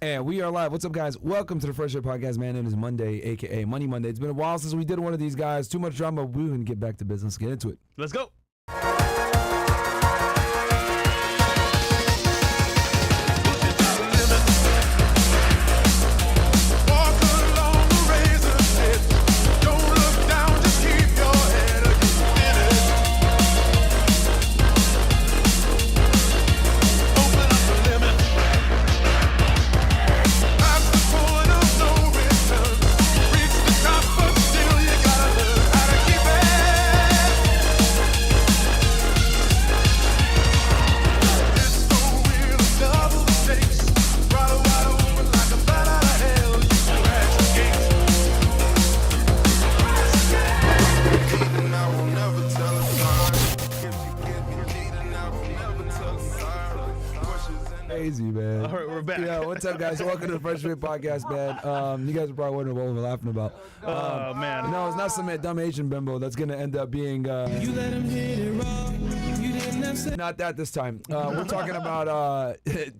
And we are live. What's up, guys? Welcome to the Fresh Air Podcast, man. It is Monday, a.k.a. Money Monday. It's been a while since we did one of these, guys. Too much drama. We can get back to business. Get into it. Let's go. Crazy, man. All right, we're back. Yeah, what's up, guys? Welcome to the Fresh Air Podcast, man. You guys are probably wondering what we're laughing about. Oh, man. No, it's not some dumb Asian bimbo that's going to end up being... You let him hit it wrong. You didn't have sex. Not that this time. We're talking about...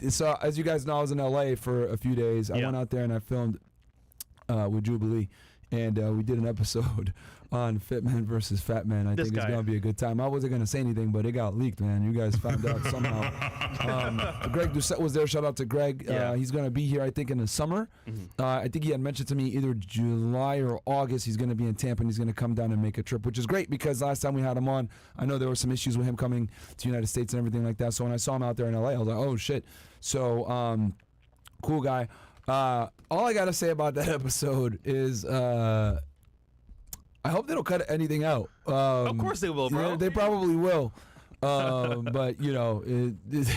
so, as you guys know, I was in L.A. for a few days. I went out there and I filmed with Jubilee. And we did an episode on Fit Man versus Fat Man. I think it's going to be a good time. I wasn't going to say anything, but it got leaked, man. You guys found out somehow. Greg Doucette was there. Shout out to Greg. He's going to be here, I think, in the summer. I think he had mentioned to me either July or August he's going to be in Tampa and he's going to come down and make a trip, which is great because last time we had him on, I know there were some issues with him coming to the United States and everything like that. So when I saw him out there in LA, I was like, oh, shit. So, cool guy. All I gotta say about that episode is I hope they don't cut anything out. Of course they will, bro. They probably will. But you know, it's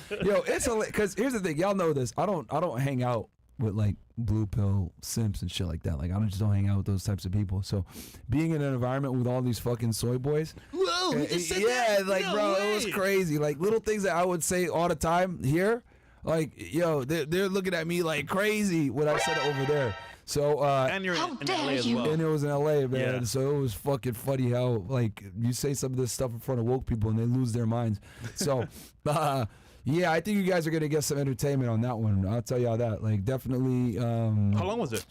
because here's the thing, y'all know this. I don't hang out with like blue pill simps and shit like that. Like I just don't hang out with those types of people. So being in an environment with all these fucking soy boys, Whoa, bro, it was crazy. Like little things that I would say all the time here. Like, yo, they're looking at me like crazy when I said it over there. So, and you're in LA as well. And it was in LA, man. Yeah. So it was fucking funny how, like, you say some of this stuff in front of woke people and they lose their minds. So, yeah, I think you guys are going to get some entertainment on that one. I'll tell y'all that. Like, definitely. How long was it?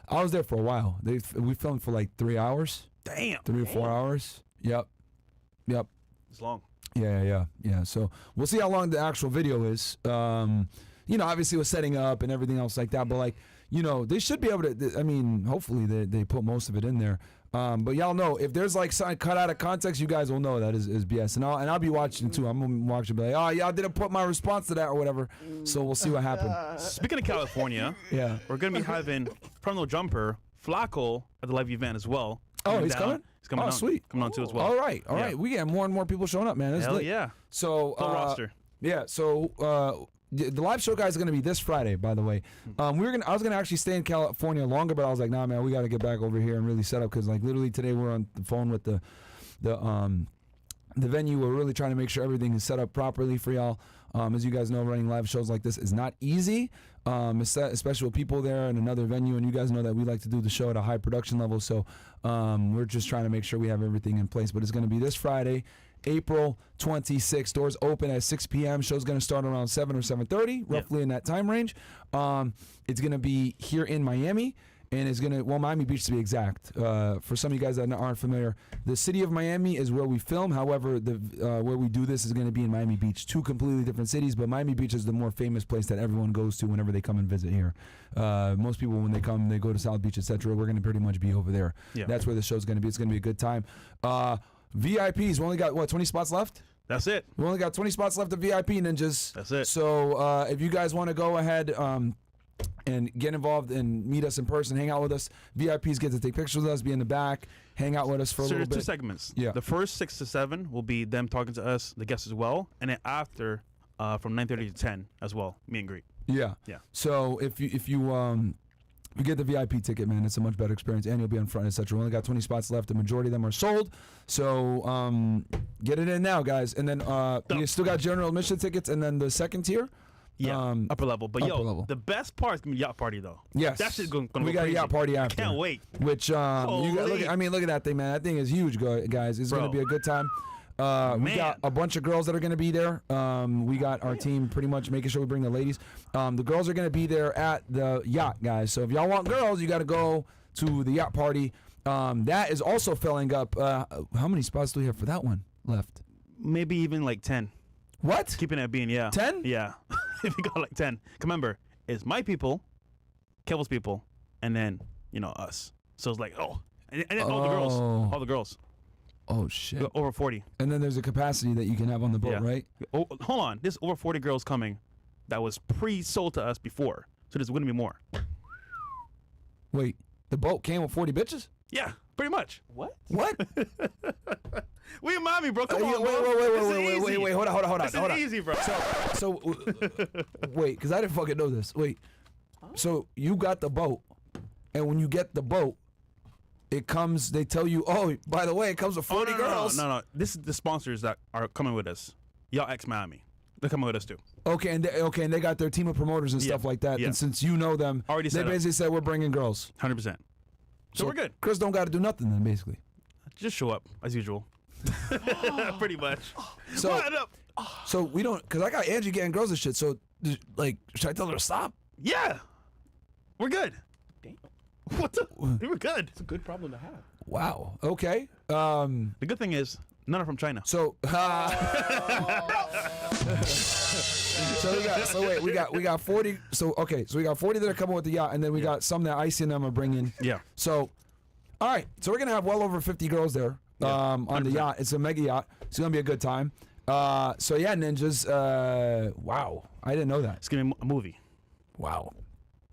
I was there for a while. We filmed for like 3 hours. Damn. 3 or 4 hours. Yep. It's long. Yeah. So we'll see how long the actual video is. You know, obviously with setting up and everything else like that, but like, you know, they should be able to, I mean, hopefully they put most of it in there. But y'all know, if there's like something cut out of context, you guys will know that is BS. And I'll be watching too. I'm going to watch and be like, oh, y'all didn't put my response to that or whatever. So we'll see what happened. Speaking of California, we're going to be having from the jumper, Flacco at the live event as well. Oh, he's coming? He's coming on. Sweet. Coming on too as well. All right. We get more and more people showing up, man. It's Hell lit. yeah. So, Full roster. Yeah, so the live show, guys, is going to be this Friday, by the way. I was going to actually stay in California longer, but I was like, nah, man, we got to get back over here and really set up because, like, literally today we're on the phone with the venue. We're really trying to make sure everything is set up properly for y'all. As you guys know, running live shows like this is not easy, especially with people there in another venue. And you guys know that we like to do the show at a high production level. So we're just trying to make sure we have everything in place. But it's going to be this Friday, April 26th. Doors open at 6 p.m. Show's going to start around 7 or 7:30, roughly in that time range. It's going to be here in Miami. And it's Miami Beach to be exact. For some of you guys that aren't familiar, the city of Miami is where we film. However, where we do this is going to be in Miami Beach. 2 completely different cities, but Miami Beach is the more famous place that everyone goes to whenever they come and visit here. Most people, when they come, they go to South Beach, etc. We're going to pretty much be over there. Yeah. That's where the show's going to be. It's going to be a good time. VIPs, we only got, 20 spots left? That's it. We only got 20 spots left of VIP Ninjas. That's it. So if you guys want to go ahead and get involved and meet us in person, hang out with us. VIPs get to take pictures with us, be in the back, hang out with us for a little bit. There's 2 segments. Yeah. The first 6 to 7 will be them talking to us, the guests as well, and then after from 9:30 to 10 as well, meet and greet. Yeah. So if you get the VIP ticket, man, it's a much better experience, and you'll be in front, etc. We only got 20 spots left. The majority of them are sold. So get it in now, guys. And then we still got general admission tickets, and then the second tier. Yeah, upper level. But upper level. The best part is gonna be yacht party though. Yes, that shit's gonna we go got crazy. a yacht party after. Can't wait. Which look at that thing, man. That thing is huge, guys. It's gonna be a good time. We got a bunch of girls that are going to be there. We got our team pretty much making sure we bring the ladies. The girls are going to be there at the yacht, guys. So if y'all want girls, you got to go to the yacht party. That is also filling up. How many spots do we have for that one left? Maybe even like 10. What? Keeping it being, yeah. 10? Yeah. If you got like 10. Remember, it's my people, Kevin's people, and then, us. So it's like, and then all the girls. Oh, shit. Over 40. And then there's a capacity that you can have on the boat, Yeah. right? Oh, hold on. There's over 40 girls coming that was pre-sold to us before. So there's going to be more. Wait, the boat came with 40 bitches? Yeah, pretty much. What? What? What you mind me, bro? Come on, wait, bro. wait, hold on. This is easy, bro. So wait, because I didn't fucking know this. Wait, so you got the boat, and when you get the boat, it comes, they tell you, oh, by the way, it comes with 40 girls. No. This is the sponsors that are coming with us. Y'all ex-Miami. They're coming with us, too. Okay, and they got their team of promoters and stuff like that. Yeah. And since you know them, Already they set up. basically said, we're bringing girls. 100%. So we're good. Chris don't got to do nothing then, basically. Just show up, as usual. Pretty much. So, What up? so we don't, because I got Angie getting girls and shit, so, like, should I tell her to stop? Yeah. We're good. Damn. What the? We were good. It's a good problem to have. Wow. Okay. The good thing is, none are from China. So, we got 40. So we got 40 that are coming with the yacht, and then we got some that Icy and them are bringing. Yeah. So, all right. So we're gonna have well over 50 girls there on the 100%. yacht. It's a mega yacht. It's gonna be a good time. So yeah, ninjas. Wow, I didn't know that. It's going to be a movie. Wow.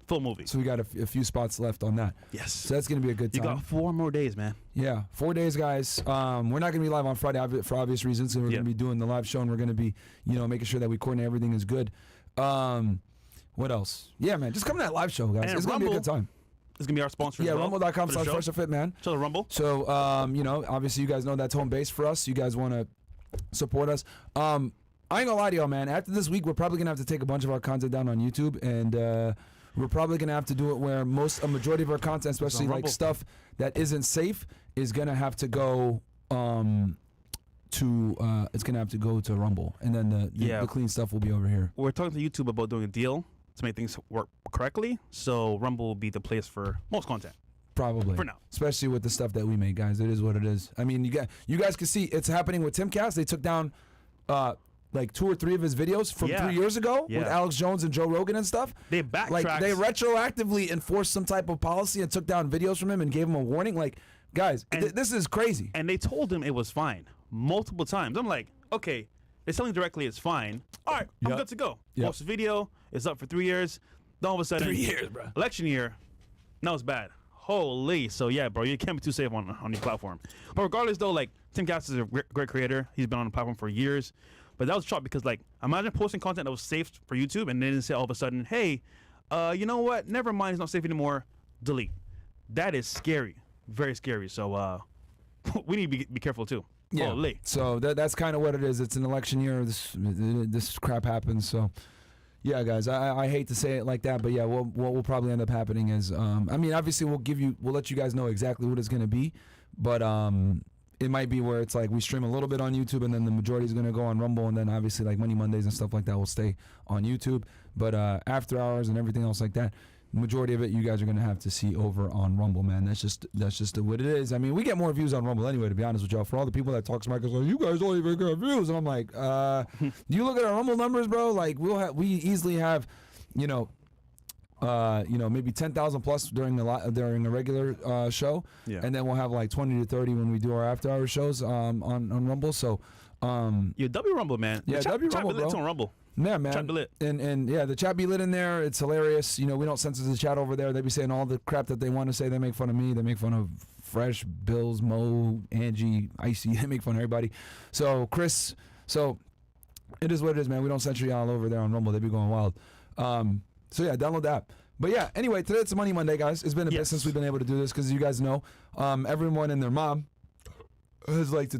Full movie. So we got a few spots left on that. Yes. So that's gonna be a good You time. got 4 more days, man. Yeah, 4 days, guys. We're not gonna be live on Friday for obvious reasons, and we're gonna be doing the live show, and we're gonna be, making sure that we coordinate everything is good. What else? Yeah, man, just come to that live show, guys. And it's gonna be a good time. It's going to be our sponsor Yeah, as well. rumble.com/freshofitman. So the Rumble. So, obviously you guys know that's home base for us. You guys want to support us. I ain't gonna lie to y'all, man. After this week, we're probably gonna have to take a bunch of our content down on YouTube, and we're probably gonna have to do it where a majority of our content, especially like stuff that isn't safe, is gonna have to go it's gonna have to go to Rumble, and then the clean stuff will be over here. We're talking to YouTube about doing a deal to make things work correctly. So Rumble will be the place for most content. Probably. For now. Especially with the stuff that we make, guys. It is what it is. I mean, you guys can see it's happening with Timcast. They took down like 2 or 3 of his videos from 3 years ago with Alex Jones and Joe Rogan and stuff. They backtracked. Like, they retroactively enforced some type of policy and took down videos from him and gave him a warning. Like, guys, this is crazy. And they told him it was fine multiple times. I'm like, okay, they're telling directly it's fine. All right, I'm good to go. Post a video. It's up for 3 years. Then all of a sudden, 3 years, bro. Election year, now it's bad. Holy. So, yeah, bro, you can't be too safe on your platform. But regardless, though, like, Tim Cass is a great creator. He's been on the platform for years. But that was a shock because, like, imagine posting content that was safe for YouTube and then say all of a sudden, hey, you know what? Never mind, it's not safe anymore. Delete. That is scary. Very scary. So, we need to be careful, too. Yeah. Holy. So that's kind of what it is. It's an election year. This crap happens. So, yeah, guys, I hate to say it like that, but yeah, what will probably end up happening is, I mean, obviously we'll let you guys know exactly what it's gonna be, but it might be where it's like we stream a little bit on YouTube and then the majority is gonna go on Rumble, and then obviously like Money Mondays and stuff like that will stay on YouTube, but after hours and everything else like that, the majority of it you guys are gonna have to see over on Rumble, man. That's just what it is. I mean, we get more views on Rumble anyway, to be honest with y'all. For all the people that talk smack, like, you guys don't even get views, and I'm like, you look at our Rumble numbers, bro. Like we easily have, maybe 10,000 plus during the regular show, and then we'll have like 20 to 30 when we do our after hour shows on Rumble. So, W Rumble, man. Yeah, W Rumble, bro. It's on Rumble. Yeah, man. Chat be lit. And yeah, the chat be lit in there. It's hilarious. We don't censor the chat over there. They be saying all the crap that they want to say. They make fun of me. They make fun of Fresh, Bills, Mo, Angie, Icy. They make fun of everybody. So Chris, it is what it is, man. We don't censor y'all over there on Rumble. They be going wild. So yeah, download the app. But yeah, anyway, today it's Money Monday, guys. It's been a bit since we've been able to do this because you guys know, everyone and their mom likes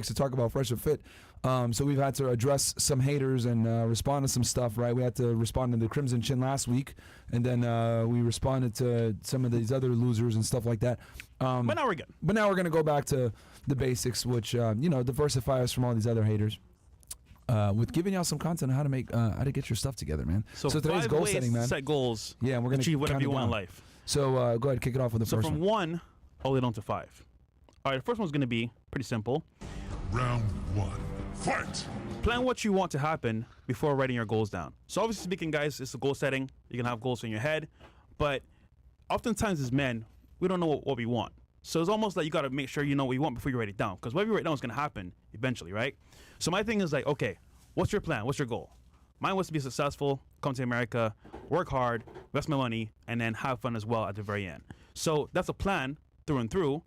to talk about Fresh and Fit. So we've had to address some haters and respond to some stuff, right? We had to respond to the Crimson Chin last week, and then we responded to some of these other losers and stuff like that. But now we're good. But now we're gonna go back to the basics, which diversify us from all these other haters. With giving y'all some content on how to get your stuff together, man. So today's 5 goal ways setting, man. to set goals. Yeah, and we're gonna achieve whatever count you it want in down. life. So go ahead, kick it off with the So first from one. 1 all the way down to 5. All right, the first one's gonna be pretty simple. Round 1. Fight! Plan what you want to happen before writing your goals down. So obviously speaking, guys, it's a goal setting. You can have goals in your head, but oftentimes as men, we don't know what we want. So it's almost like you got to make sure you know what you want before you write it down, because whatever you write down is going to happen eventually, right? So my thing is like, okay, what's your plan? What's your goal? Mine was to be successful, come to America, work hard, invest my money, and then have fun as well at the very end. So that's a plan through and through,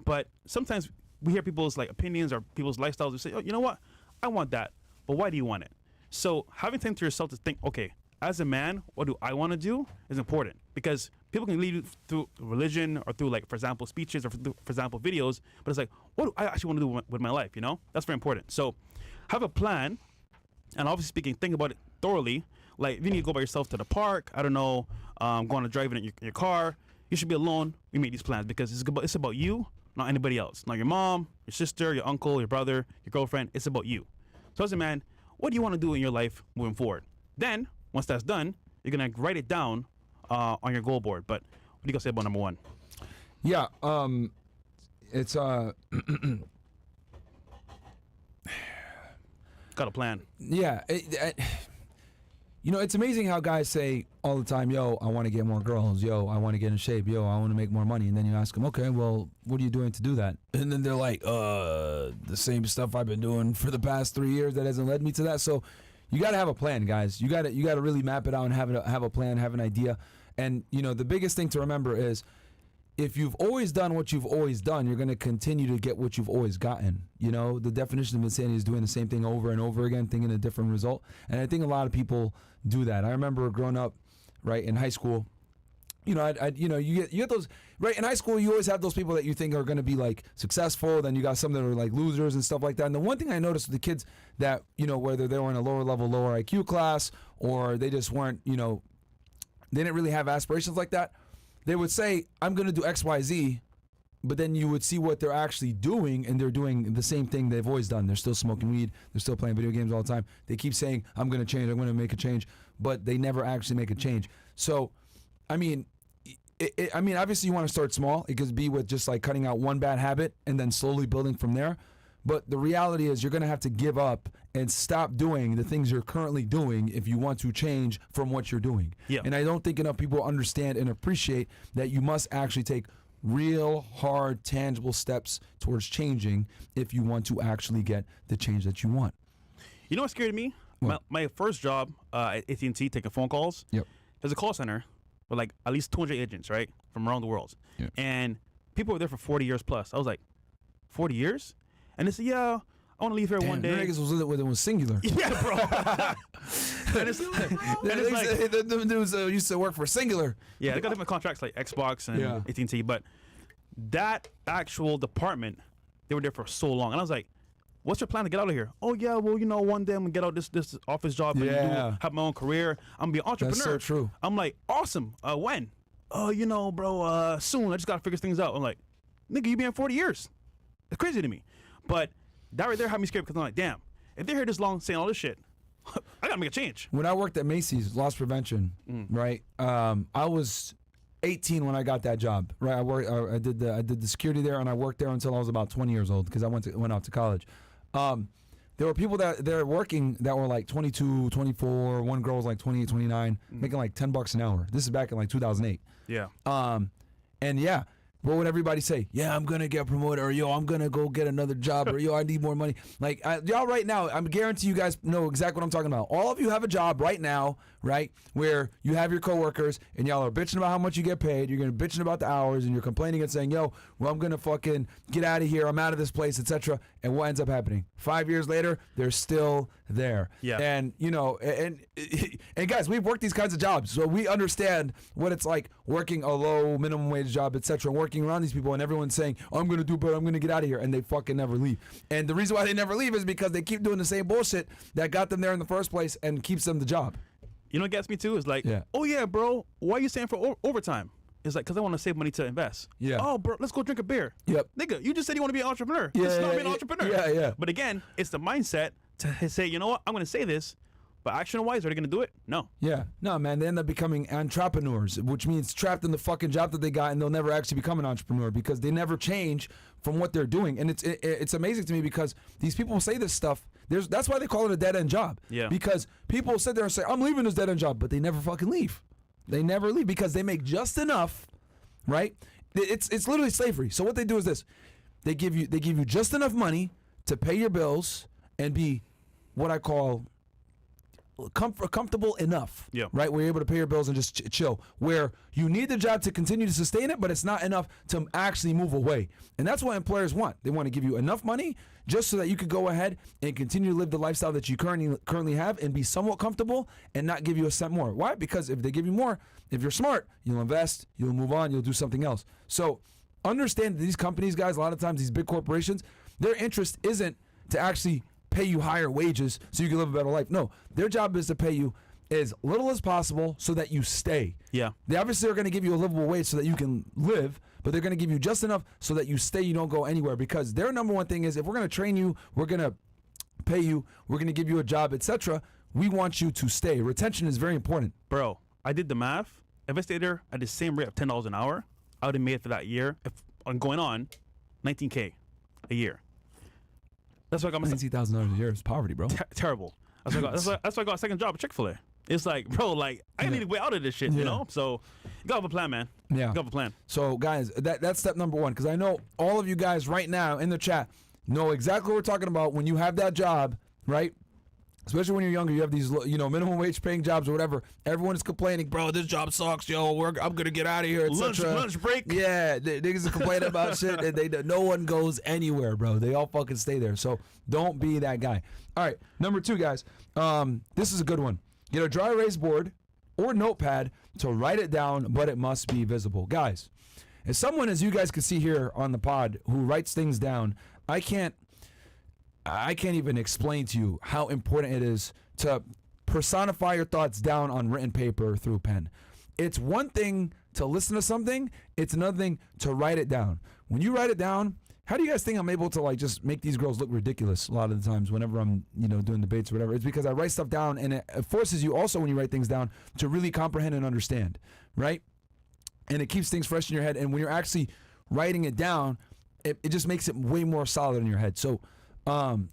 but sometimes we hear people's like opinions or people's lifestyles. We say, oh, you know what? I want that, but why do you want it? So having time to yourself to think, okay, as a man, what do I want to do is important, because people can lead you through religion or through, like, for example, speeches or for example, videos, but it's like, what do I actually want to do with my life, you know? That's very important. So have a plan, and obviously speaking, think about it thoroughly. Like, if you need to go by yourself to the park, I don't know, go on a drive in your car, you should be alone. You make these plans because it's about you, not anybody else. Not your mom, your sister, your uncle, your brother, your girlfriend. It's about you. So as a man, what do you want to do in your life moving forward? Then, once that's done, you're going to write it down on your goal board. But what do you guys say about number 1? Yeah, it's Got a plan. yeah. It's amazing how guys say all the time, yo, I want to get more girls. Yo, I want to get in shape. Yo, I want to make more money. And then you ask them, okay, well, what are you doing to do that? And then they're like, the same stuff I've been doing for the past 3 years that hasn't led me to that. So you got to have a plan, guys. You got to really map it out and have a plan, have an idea. And, the biggest thing to remember is, if you've always done what you've always done, you're going to continue to get what you've always gotten. The definition of insanity is doing the same thing over and over again, thinking a different result. And I think a lot of people do that. I remember growing up, right, in high school, you get those, right, in high school, you always have those people that you think are going to be, like, successful. Then you got some that are, like, losers and stuff like that. And the one thing I noticed with the kids that, whether they were in a lower level, lower IQ class, or they just weren't, they didn't really have aspirations like that, they would say, I'm going to do X, Y, Z, but then you would see what they're actually doing, and they're doing the same thing they've always done. They're still smoking weed. They're still playing video games all the time. They keep saying, I'm going to change, I'm going to make a change, but they never actually make a change. So, I mean, obviously you want to start small. It could be with just, like, cutting out one bad habit and then slowly building from there. But the reality is you're going to have to give up and stop doing the things you're currently doing if you want to change from what you're doing. Yeah. And I don't think enough people understand and appreciate that you must actually take real, hard, tangible steps towards changing if you want to actually get the change that you want. You know what scared me? My first job at AT&T, taking phone calls. Yep. There's a call center with, like, at least 200 agents, right, from around the world. Yeah. And people were there for 40 years plus. I was like, 40 years? And they said, yeah, I want to leave here one day. Niggas was with it was singular. Yeah, bro. And it's like, the dudes used to work for Singular. yeah, they got different contracts like Xbox and Yeah. AT&T, but that actual department, they were there for so long. And I was like, what's your plan to get out of here? Oh, yeah, well, one day I'm going to get out this office job and have my own career. I'm going to be an entrepreneur. That's so true. I'm like, awesome. When? Oh, bro, soon. I just got to figure things out. I'm like, nigga, you been here 40 years. It's crazy to me. But that right there had me scared, because I'm like, damn, if they're here this long saying all this shit, I got to make a change. When I worked at Macy's, loss prevention, right? I was 18 when I got that job, right? I did the security there, and I worked there until I was about 20 years old, because I went out to college. There were people that they're working that were like 22, 24. One girl was like 28, 29, making like $10 an hour. This is back in like 2008. Yeah. And yeah, what would everybody say? Yeah, I'm gonna get promoted, or yo, I'm gonna go get another job, or yo, I need more money. Like y'all right now, I'm guarantee you guys know exactly what I'm talking about. All of you have a job right now, right? Where you have your coworkers and y'all are bitching about how much you get paid. You're gonna bitching about the hours and you're complaining and saying, "Yo, well, I'm gonna fucking get out of here. I'm out of this place, etc." And what ends up happening? 5 years later, they're still there. Yeah. And and guys, we've worked these kinds of jobs, so we understand what it's like working a low minimum wage job, etc. Working around these people, and everyone's saying, "I'm gonna do better. I'm gonna get out of here," and they fucking never leave. And the reason why they never leave is because they keep doing the same bullshit that got them there in the first place and keeps them the job. You know what gets me too is like, Yeah. oh yeah, bro, why are you staying for overtime? It's like, because I want to save money to invest. Yeah. Oh, bro, let's go drink a beer. Yep. Nigga, you just said you want to be an entrepreneur. Yeah, Let's not yeah, be an entrepreneur. yeah, yeah. But again, it's the mindset to say, you know what, I'm going to say this, but action-wise, are they going to do it? No. Yeah. No, man, they end up becoming entrepreneurs, which means trapped in the fucking job that they got, and they'll never actually become an entrepreneur because they never change from what they're doing. And it's amazing to me because these people say this stuff. That's why they call it a dead-end job. Yeah. Because people sit there and say, "I'm leaving this dead-end job," but they never fucking leave. They never leave because they make just enough, right? It's literally slavery. So what they do is this: they give you just enough money to pay your bills and be what I call comfortable enough, Yeah. right? Where you're able to pay your bills and just chill. Where you need the job to continue to sustain it, but it's not enough to actually move away. And that's what employers want. They want to give you enough money just so that you could go ahead and continue to live the lifestyle that you currently have and be somewhat comfortable and not give you a cent more. Why? Because if they give you more, if you're smart, you'll invest, you'll move on, you'll do something else. So understand that these companies, guys, a lot of times these big corporations, their interest isn't to actually pay you higher wages so you can live a better life. No, their job is to pay you as little as possible so that you stay. Yeah. They obviously are going to give you a livable wage so that you can live, but they're going to give you just enough so that you stay, you don't go anywhere, because their number one thing is if we're going to train you, we're going to pay you, we're going to give you a job, etc. We want you to stay. Retention is very important. Bro, I did the math. If I stayed there at the same rate of $10 an hour, I would have made it for that year. If I'm going on, $19K a year. That's why I got my $19,000 a year is poverty, bro. terrible. That's why I got a second job at Chick-fil-A. It's like, bro, like I need to way out of this shit, you know? So you gotta have a plan, man. Yeah. You gotta have a plan. So, guys, that's step number one, because I know all of you guys right now in the chat know exactly what we're talking about when you have that job, right? Especially when you're younger, you have these, minimum wage paying jobs or whatever. Everyone is complaining, bro, this job sucks, yo. I'm gonna get out of here, etc. Lunch break. Yeah, niggas are complaining about shit, and no one goes anywhere, bro. They all fucking stay there. So don't be that guy. All right, number two, guys. This is a good one. Get a dry erase board or notepad to write it down, but it must be visible, guys. As someone, as you guys can see here on the pod, who writes things down, I can't even explain to you how important it is to personify your thoughts down on written paper through pen. It's one thing to listen to something, it's another thing to write it down. When you write it down, how do you guys think I'm able to just make these girls look ridiculous a lot of the times whenever I'm, doing debates or whatever? It's because I write stuff down, and it forces you also, when you write things down, to really comprehend and understand, right? And it keeps things fresh in your head, and when you're actually writing it down, it just makes it way more solid in your head. So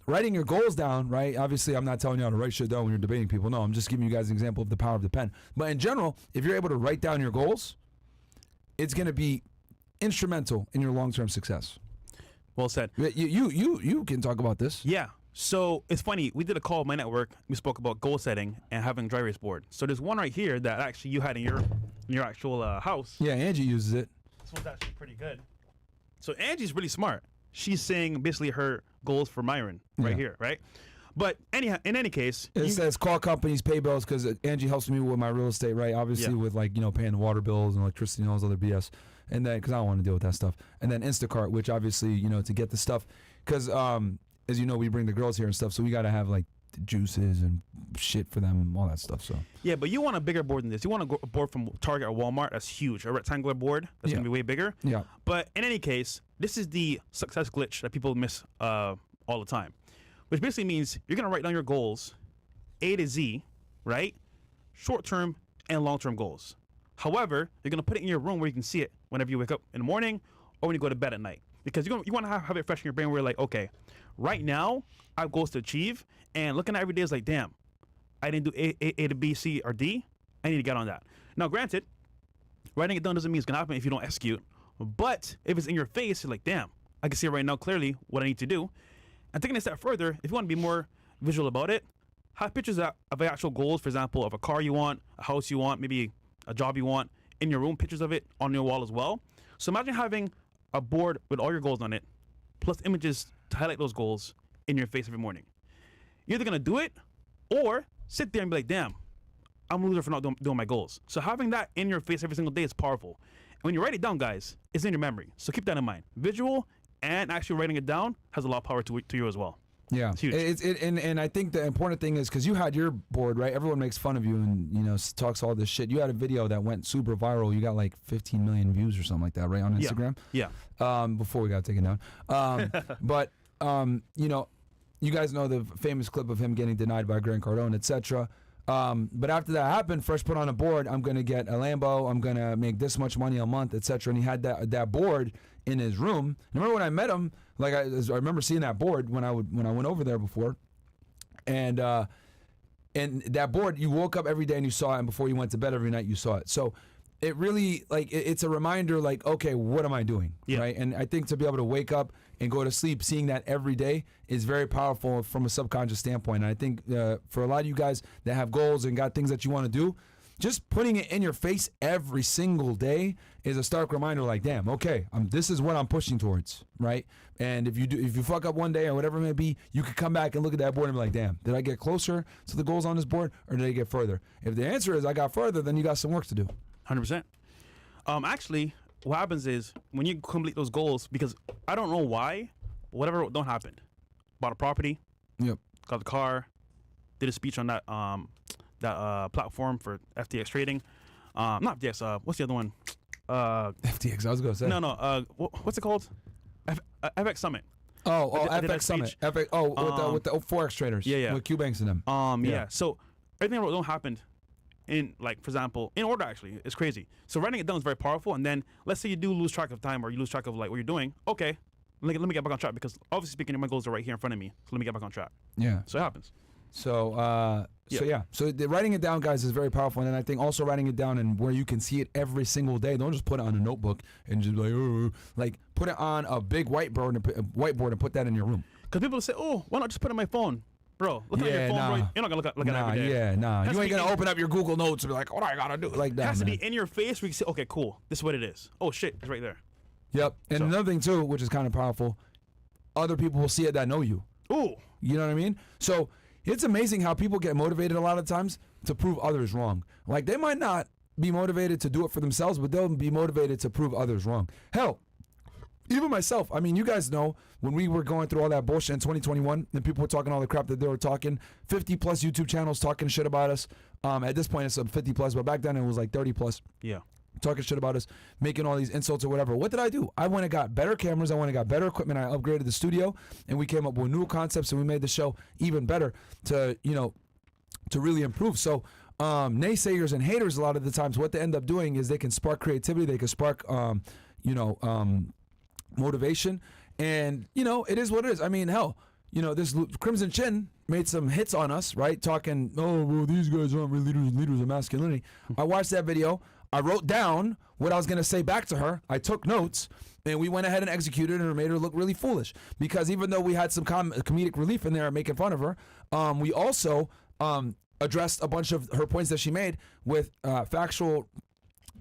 writing your goals down, right? Obviously, I'm not telling you how to write shit down when you're debating people. No, I'm just giving you guys an example of the power of the pen. But in general, if you're able to write down your goals, it's going to be instrumental in your long-term success. Well said. You can talk about this. Yeah. So it's funny. We did a call with my network. We spoke about goal setting and having a dry erase board. So there's one right here that actually you had in your actual house. Yeah, Angie uses it. This one's actually pretty good. So Angie's really smart. She's saying basically her goals for Myron right here, right? But anyhow, in any case, it says call companies, pay bills, because Angie helps me with my real estate, right? Obviously, with paying the water bills and electricity and all this other BS, and then because I don't want to deal with that stuff. And then Instacart, which obviously to get the stuff, because as you know, we bring the girls here and stuff, so we got to have the juices and shit for them and all that stuff. So yeah, but you want a bigger board than this. You want a board from Target or Walmart that's huge, a rectangular board that's gonna be way bigger. Yeah. But in any case, this is the success glitch that people miss all the time, which basically means you're gonna write down your goals, A to Z, right? Short-term and long-term goals. However, you're gonna put it in your room where you can see it whenever you wake up in the morning or when you go to bed at night, because you want to have it fresh in your brain where you're like, okay, right now I have goals to achieve, and looking at every day is like, damn, I didn't do A to B, C, or D. I need to get on that. Now, granted, writing it down doesn't mean it's gonna happen if you don't execute. But if it's in your face, you're like, damn, I can see right now clearly what I need to do. And taking it a step further, if you want to be more visual about it, have pictures of actual goals. For example, of a car you want, a house you want, maybe a job you want in your room. Pictures of it on your wall as well. So imagine having a board with all your goals on it, plus images to highlight those goals in your face every morning. You're either gonna do it, or sit there and be like, damn, I'm a loser for not doing my goals. So having that in your face every single day is powerful. And when you write it down, guys, it's in your memory. So keep that in mind. Visual and actually writing it down has a lot of power to you as well. Yeah, it's huge. And I think the important thing is, because you had your board, right? Everyone makes fun of you and talks all this shit. You had a video that went super viral. You got like 15 million views or something like that, right, on Instagram? Yeah. Before we got taken down. But you guys know the famous clip of him getting denied by Grant Cardone, etc. But after that happened, Fresh put on a board. I'm gonna get a Lambo. I'm gonna make this much money a month, etc. And he had that board in his room. And I remember when I met him, like I remember seeing that board when I went over there before, and that board, you woke up every day and you saw it, and before you went to bed every night you saw it. So it really, like, it's a reminder, like, okay, what am I doing, right? And I think to be able to wake up and go to sleep seeing that every day is very powerful from a subconscious standpoint. And I think for a lot of you guys that have goals and got things that you want to do, just putting it in your face every single day is a stark reminder, like, damn, okay, this is what I'm pushing towards, right? And if you fuck up one day or whatever it may be, you could come back and look at that board and be like, damn, did I get closer to the goals on this board, or did I get further? If the answer is I got further, then you got some work to do. 100%. Actually, what happens is when you complete those goals, because I don't know why, whatever don't happen. Bought a property, got the car, did a speech on that platform for FTX trading. Not FTX. What's the other one? FTX. I was gonna say. No. What's it called? FX Summit. FX Summit. FX. With the Forex traders. Yeah. With Q Banks and them. Yeah. So everything that don't happened in, like, for example, in order, actually, it's crazy. So writing it down is very powerful. And then let's say you do lose track of time, or you lose track of, like, what you're doing. Okay, let me get back on track, because obviously speaking, my goals are right here in front of me. So let me get back on track. Yeah. So it happens. So writing it down, guys, is very powerful. And then I think also writing it down and where you can see it every single day. Don't just put it on a notebook and just be like put it on a big whiteboard and put that in your room. Because people say, oh, why not just put it on my phone? Bro, look at your phone, bro. You're not going to look at it every day. You ain't going to open up your Google Notes and be like, what do I got to do? Like that. It has to be in your face where you can say, okay, cool. This is what it is. Oh, shit. It's right there. Yep. And another thing, too, which is kind of powerful, other people will see it that know you. Ooh. You know what I mean? So it's amazing how people get motivated a lot of times to prove others wrong. Like, they might not be motivated to do it for themselves, but they'll be motivated to prove others wrong. Hell, even myself. I mean, you guys know when we were going through all that bullshit in 2021 and people were talking all the crap that they were talking, 50 plus YouTube channels talking shit about us. At this point, it's 50 plus, but back then it was like 30 plus. Yeah. Talking shit about us, making all these insults or whatever. What did I do? I went and got better cameras. I went and got better equipment. I upgraded the studio, and we came up with new concepts, and we made the show even better to really improve. So naysayers and haters, a lot of the times, what they end up doing is they can spark creativity. They can spark, motivation. And, it is what it is. I mean, hell, this Crimson Chin made some hits on us, right? Talking, oh, well, these guys aren't really leaders of masculinity. I watched that video. I wrote down what I was going to say back to her. I took notes, and we went ahead and executed it and made her look really foolish. Because even though we had some comedic relief in there making fun of her, we also addressed a bunch of her points that she made with factual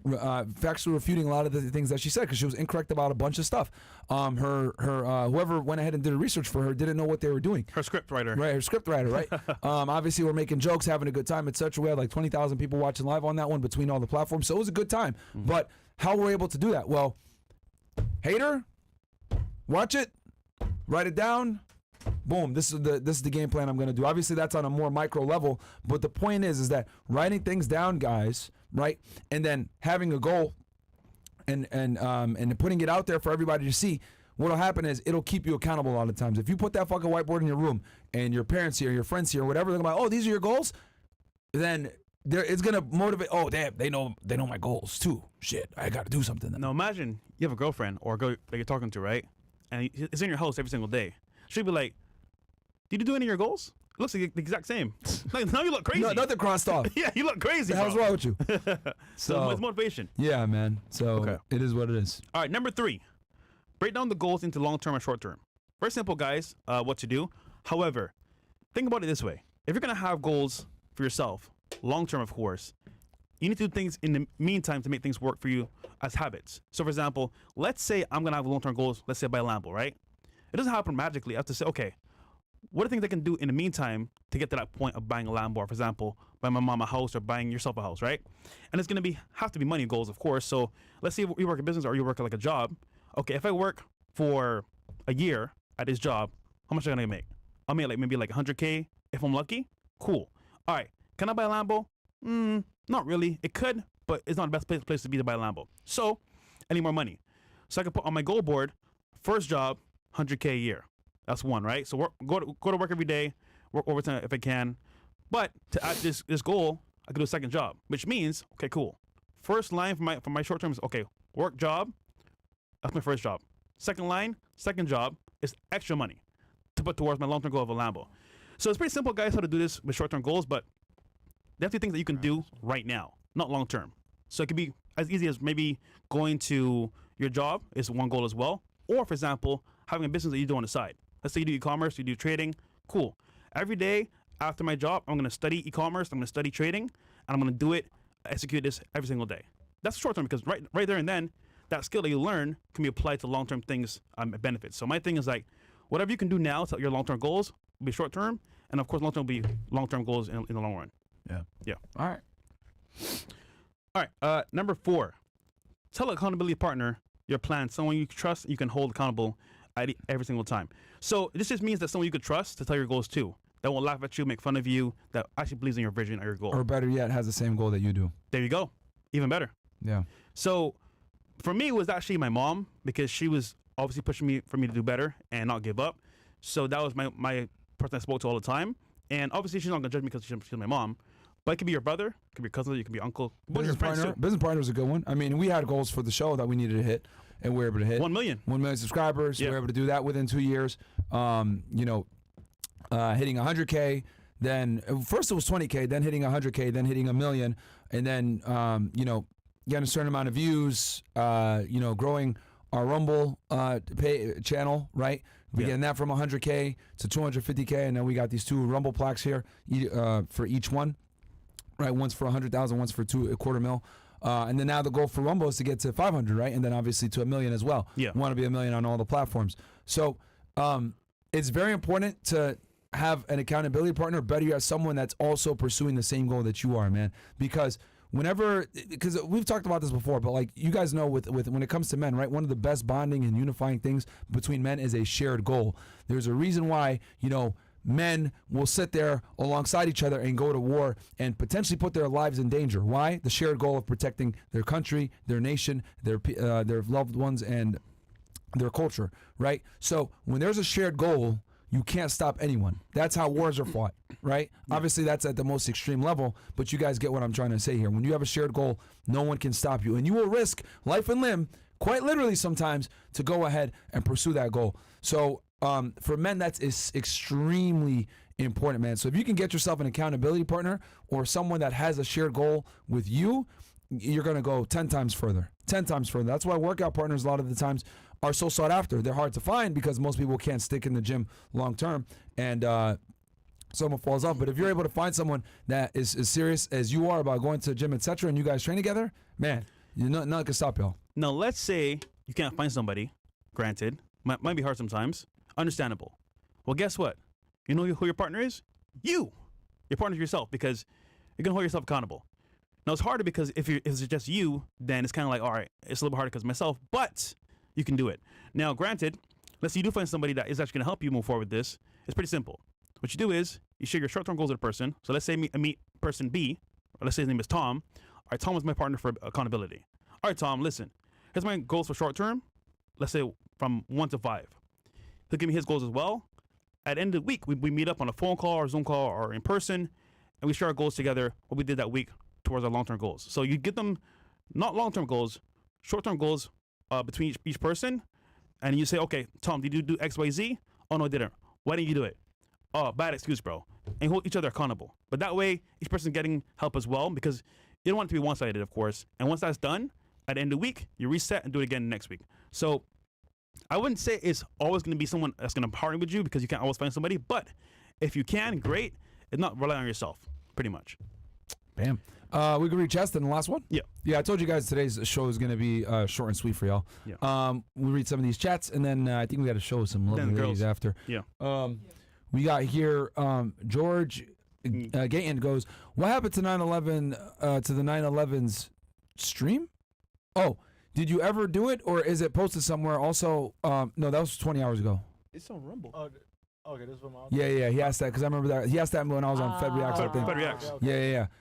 refuting a lot of the things that she said, because she was incorrect about a bunch of stuff. Whoever went ahead and did research for her didn't know what they were doing. Her script writer. Right, her script writer, right? Obviously, we're making jokes, having a good time, etc. We had like 20,000 people watching live on that one between all the platforms, so it was a good time. Mm-hmm. But how were we able to do that? Well, hater, watch it, write it down. Boom, this is the game plan I'm going to do. Obviously, that's on a more micro level, but the point is that writing things down, guys, right, and then having a goal and putting it out there for everybody to see, what'll happen is it'll keep you accountable a lot of times. If you put that fucking whiteboard in your room and your parents here, your friends here, whatever, they're going to be like, oh, these are your goals, then it's going to motivate, oh, damn, they know my goals too. Shit, I got to do something then. Now, imagine you have a girlfriend or a girl that you're talking to, right, and it's in your house every single day. She'd be like, did you do any of your goals? It looks like the exact same. Like, now you look crazy. No, nothing crossed off. Yeah, you look crazy. What the hell's wrong with you? So it's motivation. Yeah, man. So It is what it is. All right, number 3. Break down the goals into long-term and short-term. Very simple, guys, what to do. However, think about it this way. if you're gonna have goals for yourself, long term, of course, you need to do things in the meantime to make things work for you as habits. So, for example, let's say I'm gonna have long term goals. Let's say buy a Lambo, right? It doesn't happen magically. I have to say, okay, what are things I can do in the meantime to get to that point of buying a Lambo, or for example, buying my mom a house or buying yourself a house, right? And it's gonna have to be money goals, of course. So let's say you work a business or you work like a job. Okay, if I work for a year at this job, how much am I gonna make? I'll make maybe like 100K if I'm lucky. Cool. All right, can I buy a Lambo? Not really. It could, but it's not the best place to be to buy a Lambo. So I need more money. So I can put on my goal board, first job, 100K a year. That's one, right? So go to work every day, work overtime if I can. But to add this goal, I could do a second job, which means, okay, cool. First line for my short term is, okay, work job. That's my first job. Second line, second job is extra money to put towards my long term goal of a Lambo. So it's pretty simple, guys, how to do this with short term goals, but they have to be things that you can do right now, not long term. So it could be as easy as maybe going to your job is one goal as well. Or, for example, having a business that you do on the side. Let's say you do e-commerce, you do trading. Cool. Every day after my job, I'm going to study e-commerce, I'm going to study trading, and I'm going to do it, execute this every single day. That's short term because right there and then, that skill that you learn can be applied to long term things, benefits. So my thing is like, whatever you can do now to your long term goals will be short term, and of course, long term will be long term goals in the long run. Yeah. All right. Number 4, tell an accountability partner your plan, someone you trust, you can hold accountable every single time. So this just means that someone you could trust to tell your goals to, that won't laugh at you, make fun of you, that actually believes in your vision or your goal. Or better yet, has the same goal that you do. There you go. Even better. Yeah. So for me, it was actually my mom, because she was obviously pushing me for me to do better and not give up. So that was my person I spoke to all the time. And obviously she's not going to judge me because she's my mom. But it could be your brother, it could be your cousin, it could be your uncle. Business partner is a good one. I mean, we had goals for the show that we needed to hit, and we were able to hit 1 million. 1 million subscribers. We were able to do that within 2 years. Hitting 100K. Then first it was 20K, then hitting 100K, then hitting 1 million, and then getting a certain amount of views. Growing our Rumble pay channel, right? We getting that from 100K to 250K, and then we got these 2 Rumble plaques here for each one. Right, one's for 100,000, one's for $250,000, and then now the goal for Rumble is to get to 500, right, and then obviously to 1 million as well. Yeah, we want to be 1 million on all the platforms. So it's very important to have an accountability partner, better yet, someone that's also pursuing the same goal that you are, man. Because we've talked about this before, but like you guys know, with when it comes to men, right, one of the best bonding and unifying things between men is a shared goal. There's a reason why men will sit there alongside each other and go to war and potentially put their lives in danger. Why? The shared goal of protecting their country, their nation, their loved ones, and their culture, right? So when there's a shared goal, you can't stop anyone. That's how wars are fought, right? Yeah. Obviously, that's at the most extreme level, but you guys get what I'm trying to say here. When you have a shared goal, no one can stop you, and you will risk life and limb, quite literally sometimes, to go ahead and pursue that goal. So for men, that's extremely important, man. So if you can get yourself an accountability partner or someone that has a shared goal with you, you're going to go 10 times further. 10 times further. That's why workout partners a lot of the times are so sought after. They're hard to find because most people can't stick in the gym long term, and someone falls off. But if you're able to find someone that is as serious as you are about going to the gym, etc., and you guys train together, man, nothing can stop y'all. Now, let's say you can't find somebody. Granted, might be hard sometimes. Understandable. Well, guess what? You know who your partner is? You. Your partner's yourself, because you're gonna hold yourself accountable. Now, it's harder because if it's just you, then it's kind of like, all right, it's a little bit harder because myself, but you can do it. Now, granted, let's say you do find somebody that is actually going to help you move forward with this. It's pretty simple. What you do is you share your short-term goals with a person. So let's say I meet person B, or let's say his name is Tom. All right, Tom is my partner for accountability. All right, Tom, listen. Here's my goals for short-term. Let's say from 1 to 5. He'll give me his goals as well. At the end of the week, we meet up on a phone call or Zoom call or in person, and we share our goals together, what we did that week towards our long-term goals. So you get them, not long-term goals, short-term goals between each person, and you say, okay, Tom, did you do X, Y, Z? Oh, no, I didn't. Why didn't you do it? Oh, bad excuse, bro. And hold each other accountable. But that way, each person's getting help as well, because you don't want it to be one-sided, of course. And once that's done, at the end of the week, you reset and do it again next week. So I wouldn't say it's always going to be someone that's going to partner with you, because you can't always find somebody. But if you can, great. It's not rely on yourself, pretty much. Bam. We can read chats then the last one? Yeah. Yeah, I told you guys today's show is going to be short and sweet for y'all. Yeah. We'll read some of these chats, and then I think we got to show some lovely Then ladies girls. after. Yeah. We got here George Gayton goes, what happened to 9/11 to the 9/11's stream? Oh, did you ever do it, or is it posted somewhere? Also, no, that was 20 hours ago. It's on Rumble. Okay, this one. Yeah, he asked that because I remember that. He asked that when I was on Fed Reacts, I think. Fed Reacts.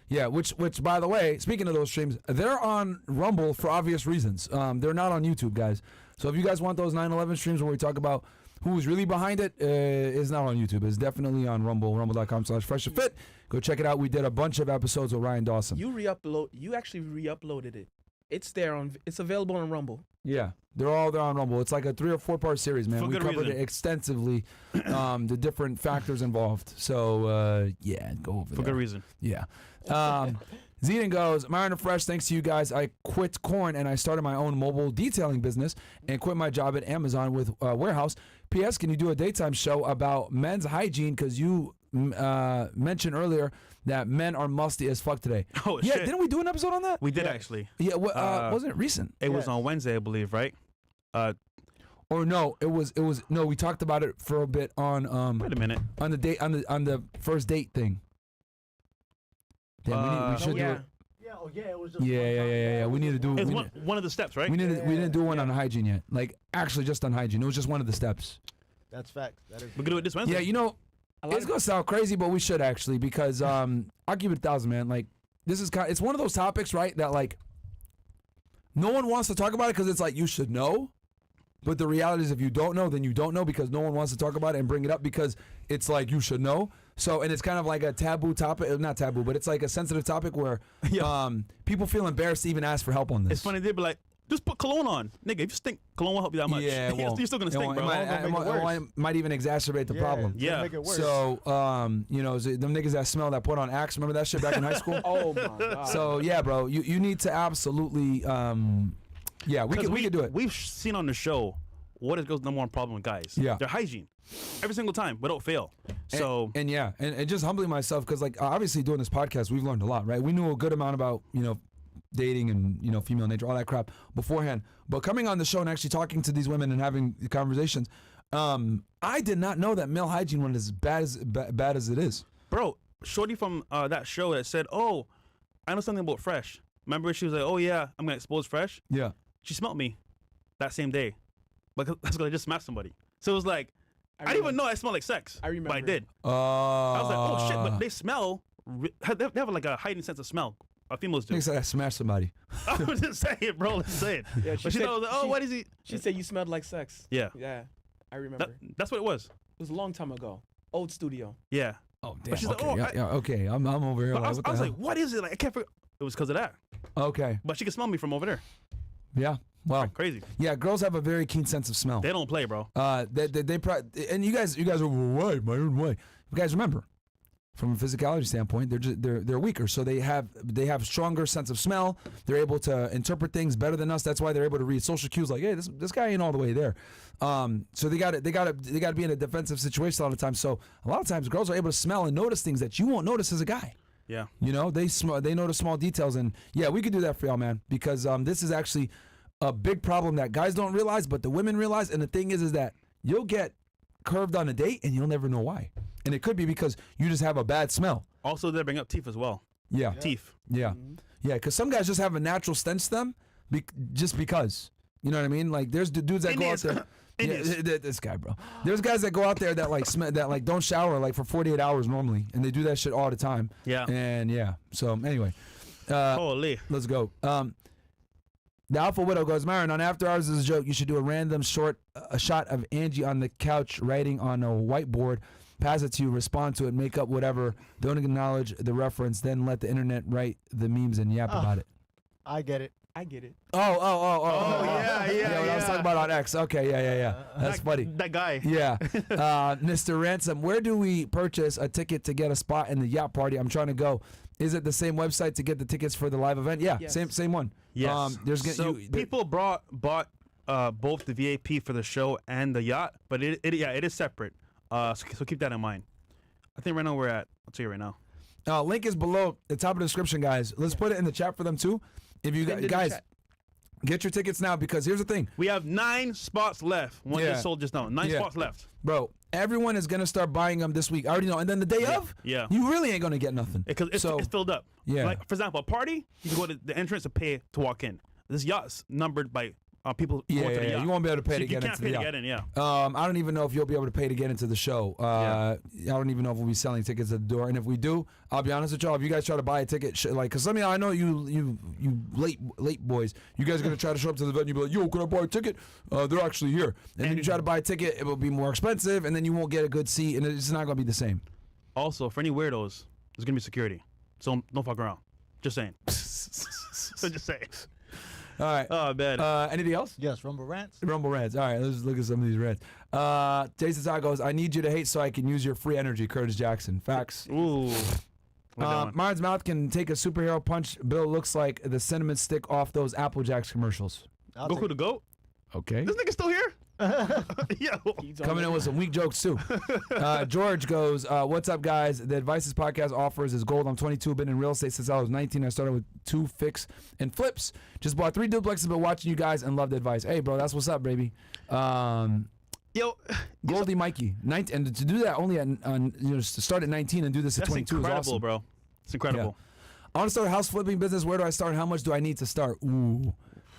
Yeah. Which, by the way, speaking of those streams, they're on Rumble for obvious reasons. They're not on YouTube, guys. So if you guys want those 9/11 streams where we talk about who was really behind it, it's not on YouTube. It's definitely on Rumble, rumble.com/freshofit. Go check it out. We did a bunch of episodes with Ryan Dawson. You actually re-uploaded it. It's there on. It's available on Rumble. Yeah, they're all there on Rumble. It's like a 3 or 4 part series, man. For We good covered reason. it extensively, the different factors involved. So yeah, go over For there. good reason. Yeah. Zedin goes, Myron and Fresh, thanks to you guys, I quit corn and I started my own mobile detailing business and quit my job at Amazon with warehouse. P.S. Can you do a daytime show about men's hygiene? Because you mentioned earlier that men are musty as fuck today. Oh, yeah, shit. didn't we do an episode on that? We did actually. Yeah, wasn't it recent? It was on Wednesday, I believe, right? Or no, it was no. We talked about it for a bit on Wait a minute. on the date on the first date thing. Damn, we should do it. Yeah, it was just. Yeah. We need to do. It's We, one of the steps, right? we didn't do one on hygiene yet. Like actually, just on hygiene. It was just one of the steps. That's facts. That is. We're gonna do it this Wednesday. Yeah, you know, it's gonna sound crazy, but we should actually because I'll give it 1,000, man. Like this is it's one of those topics, right? That like no one wants to talk about it because it's like you should know. But the reality is, if you don't know, then you don't know because no one wants to talk about it and bring it up because it's like you should know. So, and it's kind of like a taboo topic, not taboo, but it's like a sensitive topic where people feel embarrassed to even ask for help on this. It's funny, they'd be like, just put cologne on. Nigga, if you stink, cologne won't help you that much. Yeah, well, you're still gonna stink, bro. It might even exacerbate the problem. Yeah. Make it worse. So, you know, them niggas that smell that put on Axe, remember that shit back in high school? Oh my god. So, yeah, bro, you need to absolutely, yeah, we could do it. We've seen on the show what is the number one problem with guys. Yeah. Their hygiene. Every single time, without fail. So And just humbling myself because, like, obviously doing this podcast, we've learned a lot, right? We knew a good amount about, you know, dating and, you know, female nature, all that crap beforehand. But coming on the show and actually talking to these women and having conversations, I did not know that male hygiene was as bad as it is. bro, shorty from that show that said, "Oh, I know something about Fresh." Remember, she was like, "Oh yeah, I'm gonna expose Fresh." Yeah. She smelled me that same day, but that's because I just smashed somebody. So it was like, I didn't even know I smelled like sex. I remember. but I did. I was like, "Oh shit!" But they smell. They have like a heightened sense of smell. Females do. Thinks I smashed somebody. I was just saying, bro. Let's say it. Yeah, But she said- thought, I was like, "Oh, what is he?" She said you smelled like sex. Yeah. Yeah, I remember. That's what it was. It was a long time ago. Old studio. Yeah. Oh damn. But she's like, Okay, "Oh, yeah, okay. I'm over here. But Like, I was, what the I was hell? like, "What is it?" Like I can't. It was because of that. Okay. But she could smell me from over there. Yeah. Well. Crazy. Yeah. Girls have a very keen sense of smell. They don't play, bro. And you guys are why, Myron, why? You guys remember, from a physicality standpoint, they're weaker, so they have stronger sense of smell. They're able to interpret things better than us. That's why they're able to read social cues. Like, hey, this guy ain't all the way there. So they got to be in a defensive situation a lot of times. So a lot of times, girls are able to smell and notice things that you won't notice as a guy. Yeah. You know, they notice small details, and yeah, we could do that for y'all, man, because this is actually a big problem that guys don't realize, but the women realize. And the thing is that you'll get curved on a date, and you'll never know why. And it could be because you just have a bad smell. Also, they bring up teeth as well. Yeah. Teeth. Yeah. Yeah, because some guys just have a natural stench to them just because. You know what I mean? Like, there's dudes that Indians. go out there. Indians. Yeah, this guy, bro. There's guys that go out there that like don't shower like for 48 hours normally, and they do that shit all the time. Yeah. And yeah. So anyway, Holy. let's go. The Alpha Widow goes, Myron, on After Hours is a joke. You should do a random shot of Angie on the couch writing on a whiteboard. Pass it to you, respond to it, make up whatever. Don't acknowledge the reference, then let the internet write the memes and yap about it. I get it. I get it. Oh, yeah, what I was talking about on X. Okay, yeah. That's funny. That guy. Yeah. Mr. Ransom, where do we purchase a ticket to get a spot in the yacht party? I'm trying to go. Is it the same website to get the tickets for the live event? Yeah, Yes. same one. Yes. There's people bought both the VAP for the show and the yacht, but it is separate. So keep that in mind. I think right now we're at. I'll tell you right now. Link is below the top of the description, guys. Let's put it in the chat for them too. If you guys get your tickets now, because here's the thing. We have 9 spots left. One just sold just now. 9 spots left. Bro, everyone is gonna start buying them this week. I already know. And then the day of, you really ain't gonna get nothing. Because it's filled up. Yeah. Like, for example, a party, you can go to the entrance and pay to walk in. This yacht's numbered by people going to the yacht. You won't be able to pay So to get into the yacht. You can't pay to get in, I don't even know if you'll be able to pay to get into the show. I don't even know if we'll be selling tickets at the door. And if we do, I'll be honest with y'all. If you guys try to buy a ticket, because some of y'all, I know you late boys, you guys are gonna try to show up to the venue and be like, yo, can I buy a ticket? They're actually here. And then you try to buy a ticket, it will be more expensive, and then you won't get a good seat, and it's not gonna be the same. Also, for any weirdos, there's gonna be security, so don't fuck around. Just saying. So just saying. All right. Oh, man. Anything else? Yes, Rumble Rants. Rumble Rants. All right, let's look at some of these rants. Jason Todd goes, I need you to hate so I can use your free energy, Curtis Jackson. Facts. Ooh. Myron's mouth can take a superhero punch. Bill looks like the cinnamon stick off those Apple Jacks commercials. Goku the GOAT? Okay. This nigga still here? Yo. Coming in with some weak jokes, too. George goes, what's up, guys? The Advices Podcast offers is gold. I'm 22, been in real estate since I was 19. I started with 2 fix and flips. Just bought 3 duplexes, been watching you guys and love the advice. Hey, bro, that's what's up, baby. Yo. Goldie Mikey. And to do that only to start at 19 and do this at 22 is awesome. Bro. It's incredible. Yeah. I want to start a house flipping business. Where do I start? How much do I need to start? Ooh.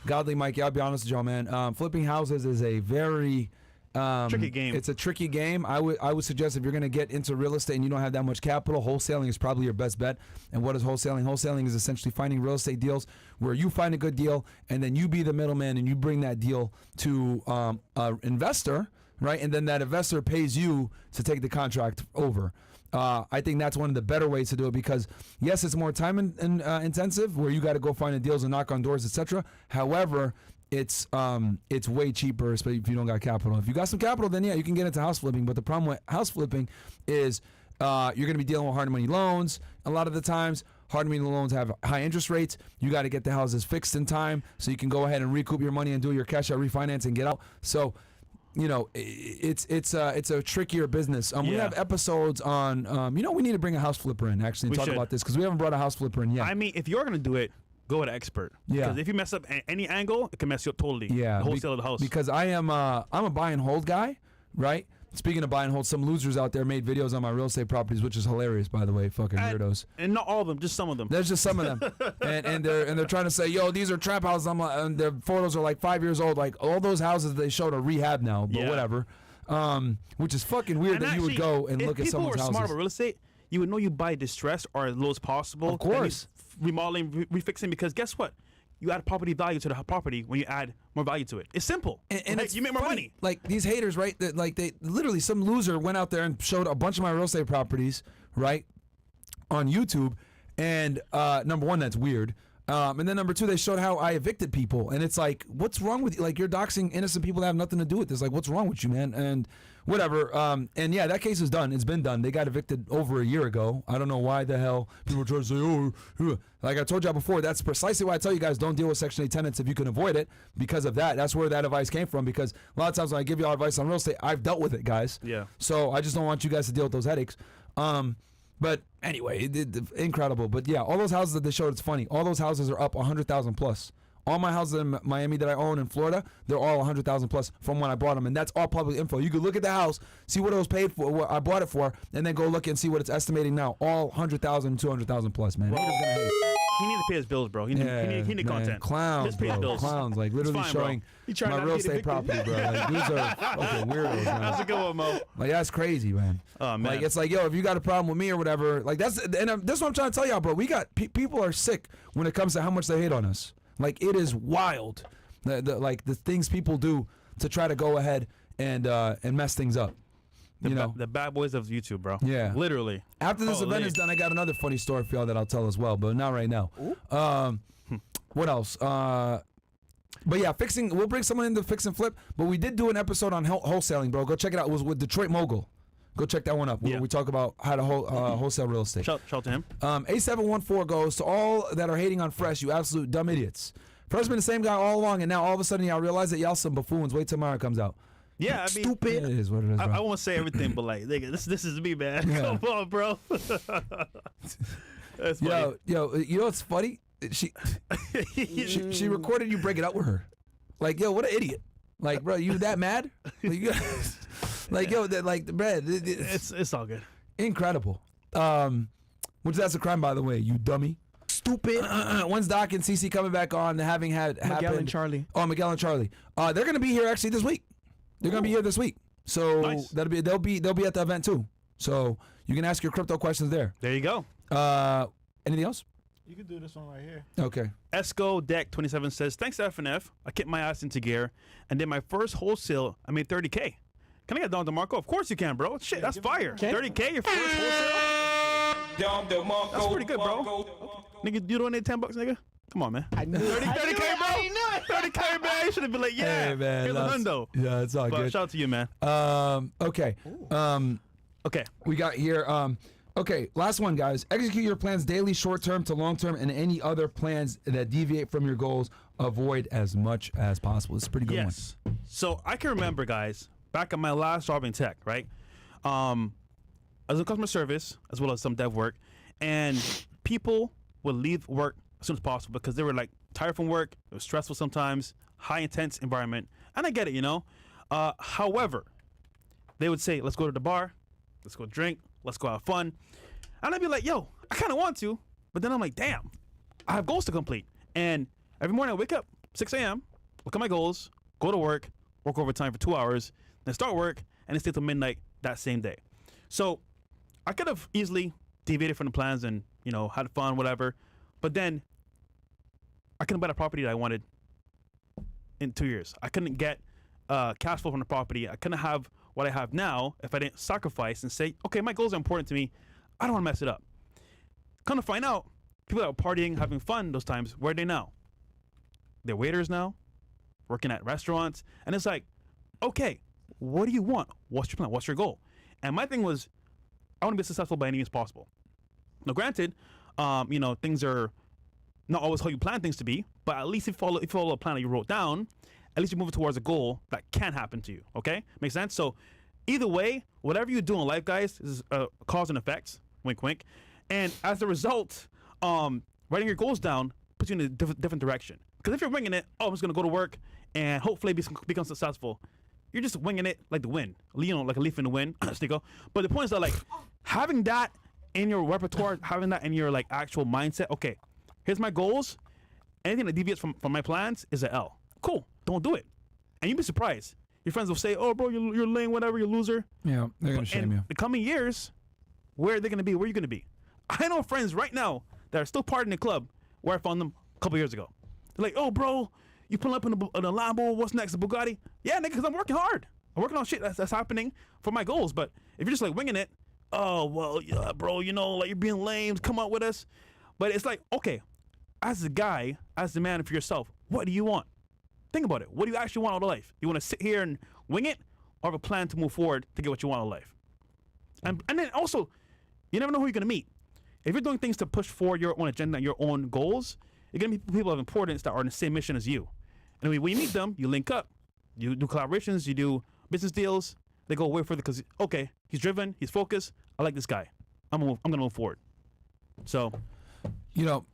Godly Mikey, I'll be honest with y'all, man. Flipping houses is a very tricky game. It's a tricky game. I would suggest if you're going to get into real estate and you don't have that much capital, wholesaling is probably your best bet. And what is wholesaling? Wholesaling is essentially finding real estate deals where you find a good deal and then you be the middleman and you bring that deal to an investor, right? And then that investor pays you to take the contract over. I think that's one of the better ways to do it because, yes, it's more time intensive where you got to go find the deals and knock on doors, etc. However, it's way cheaper, especially if you don't got capital. If you got some capital, then yeah, you can get into house flipping. But the problem with house flipping is you're going to be dealing with hard money loans. A lot of the times, hard money loans have high interest rates. You got to get the houses fixed in time so you can go ahead and recoup your money and do your cash out refinance and get out. So, you know, it's a trickier business. We have episodes on, we need to bring a house flipper in actually and talk about this because we haven't brought a house flipper in yet. I mean, if you're gonna do it, go with an expert. Yeah. Because if you mess up any angle, it can mess you up totally. Yeah. The wholesale of the house. Because I'm a buy and hold guy, right? Speaking of buy and hold, some losers out there made videos on my real estate properties, which is hilarious, by the way. Fucking weirdos. And not all of them, just some of them. There's just some of them, and they're trying to say, yo, these are trap houses. I'm like, and their photos are like 5 years old. Like all those houses they showed are rehab now, but whatever. Which is fucking weird that you would go and look at someone's houses. If people were smart about real estate, you would know you buy distressed or as low as possible. Of course. Remodeling, refixing, because guess what? You add property value to the property when you add more value to it. It's simple. And it's you make more funny. money. Like these haters, right? That like they literally some loser went out there and showed a bunch of my real estate properties, right, on YouTube. And number one, that's weird. And then number two, they showed how I evicted people, and it's like, what's wrong with you? Like you're doxing innocent people that have nothing to do with this. Like, what's wrong with you, man? And whatever. And yeah, that case is done. It's been done. They got evicted over a year ago. I don't know why the hell people are trying to say, oh, like I told y'all before, that's precisely why I tell you guys don't deal with Section 8 tenants if you can avoid it. Because of that, that's where that advice came from. Because a lot of times when I give y'all advice on real estate, I've dealt with it, guys. Yeah. So I just don't want you guys to deal with those headaches. But anyway, incredible. But yeah, all those houses that they showed, it's funny. All those houses are up 100,000 plus. All my houses in Miami that I own in Florida, they're all 100,000 plus from when I bought them, and that's all public info. You could look at the house, see what it was paid for, what I bought it for, and then go look and see what it's estimating now. All 100,000, 200,000 plus, man. Well, he need to pay his bills, bro. He need content. Clowns, Just pay his bro. bills. Clowns, like literally fine, showing my real estate property, bro. Like these are fucking weirdos, man. That's a good one, Mo. Like that's crazy, man. Oh man. Like it's like, yo, if you got a problem with me or whatever, like that's what I'm trying to tell y'all, bro. We got people are sick when it comes to how much they hate on us. Like it is wild, the things people do to try to go ahead and mess things up. The bad boys of YouTube, bro. Yeah, literally. After this event is done, I got another funny story for y'all that I'll tell as well, but not right now. What else? But yeah, fixing. We'll bring someone in to fix and flip. But we did do an episode on wholesaling, bro. Go check it out. It was with Detroit Mogul. Go check that one up. Where we talk about how to wholesale real estate. Shout to him. A714 goes to all that are hating on Fresh, you absolute dumb idiots. First been the same guy all along, and now all of a sudden y'all realize that y'all some buffoons. Wait till Myron comes out. Yeah, I mean, Stupid. It is what it is, bro. I won't say everything, but like, nigga, this is me, man. Yeah. Come on, bro. That's funny. Yo, you know what's funny? She recorded you breaking up with her. Like, yo, what an idiot. Like, bro, you that mad? Like, yo, that like, bruh, It's all good. incredible. Which that's a crime, by the way, you dummy. Stupid. When's Doc and CC coming back on? Having had Miguel happened. and Charlie. Oh, Miguel and Charlie. They're gonna be here actually this week. They're gonna be here this week. So Nice. they'll be at the event too. So you can ask your crypto questions there. There you go. Anything else? You can do this one right here. Okay. Esco Deck 27 says, thanks to FNF, I kicked my ass into gear and did my first wholesale. I made 30K. Can I get Don DeMarco? Of course you can, bro. Shit, that's fire. 30K, your first wholesale? That's pretty good, bro. Nigga, you don't need $10, nigga? Come on, man. I knew it. 30K, bro. 30K, man. You should have been like, yeah. Hey, man. Here's a hundo. Yeah, it's all But good. shout out to you, man. Okay. Okay. We got here. Okay, last one, guys. Execute your plans daily, short-term to long-term, and any other plans that deviate from your goals, avoid as much as possible. It's a pretty good one. Yes. So I can remember, guys, back at my last job in tech, right? I was in customer service as well as some dev work, and people would leave work as soon as possible because they were like tired from work. It was stressful sometimes, high intense environment, and I get it, you know. However, they would say, "Let's go to the bar, let's go drink, let's go have fun," and I'd be like, "Yo, I kind of want to," but then I'm like, "Damn, I have goals to complete." And every morning I wake up 6 a.m., look at my goals, go to work overtime for 2 hours, then start work, and then stay till midnight that same day. So I could have easily deviated from the plans and, you know, had fun, whatever. But then I couldn't buy the property that I wanted in 2 years. I couldn't get cash flow from the property. I couldn't have what I have now if I didn't sacrifice and say, okay, my goals are important to me. I don't want to mess it up. Come to find out, people that were partying, having fun those times, where are they now? They're waiters now, working at restaurants. And it's like, okay, what do you want? What's your plan? What's your goal? And my thing was, I want to be successful by any means possible. Now, granted, you know, things are not always how you plan things to be, but at least if you follow a plan that you wrote down, at least you're moving towards a goal that can happen to you, okay? Make sense? So either way, whatever you do in life, guys, is cause and effects, wink, wink. And as a result, writing your goals down puts you in a different direction. Because if you're winging it, oh, I'm just going to go to work and hopefully become successful, you're just winging it like the wind, you know, like a leaf in the wind, Stico. But the point is that, like, having that in your repertoire, having that in your, like, actual mindset, okay, here's my goals. Anything that deviates from my plans is an L. Cool. Don't do it. And you'd be surprised. Your friends will say, oh, bro, you're lame, whatever, you're a loser. Yeah, they're going to shame you. The coming years, where are they going to be? Where are you going to be? I know friends right now that are still partying in the club where I found them a couple years ago. They're like, oh, bro, you pulling up in a Lambo, what's next, a Bugatti? Yeah, nigga, because I'm working hard. I'm working on shit that's happening for my goals. But if you're just, like, winging it, oh, well, yeah, bro, you know, like, you're being lame, come out with us. But it's like, okay, as a guy, as the man for yourself, what do you want? Think about it. What do you actually want out of life? You want to sit here and wing it, or have a plan to move forward to get what you want out of life? And then also, you never know who you're going to meet. If you're doing things to push forward your own agenda and your own goals, you're going to meet people of importance that are on the same mission as you. And when you meet them, you link up. You do collaborations. You do business deals. They go way further because, okay, he's driven. He's focused. I like this guy. I'm going to move forward. So, You know,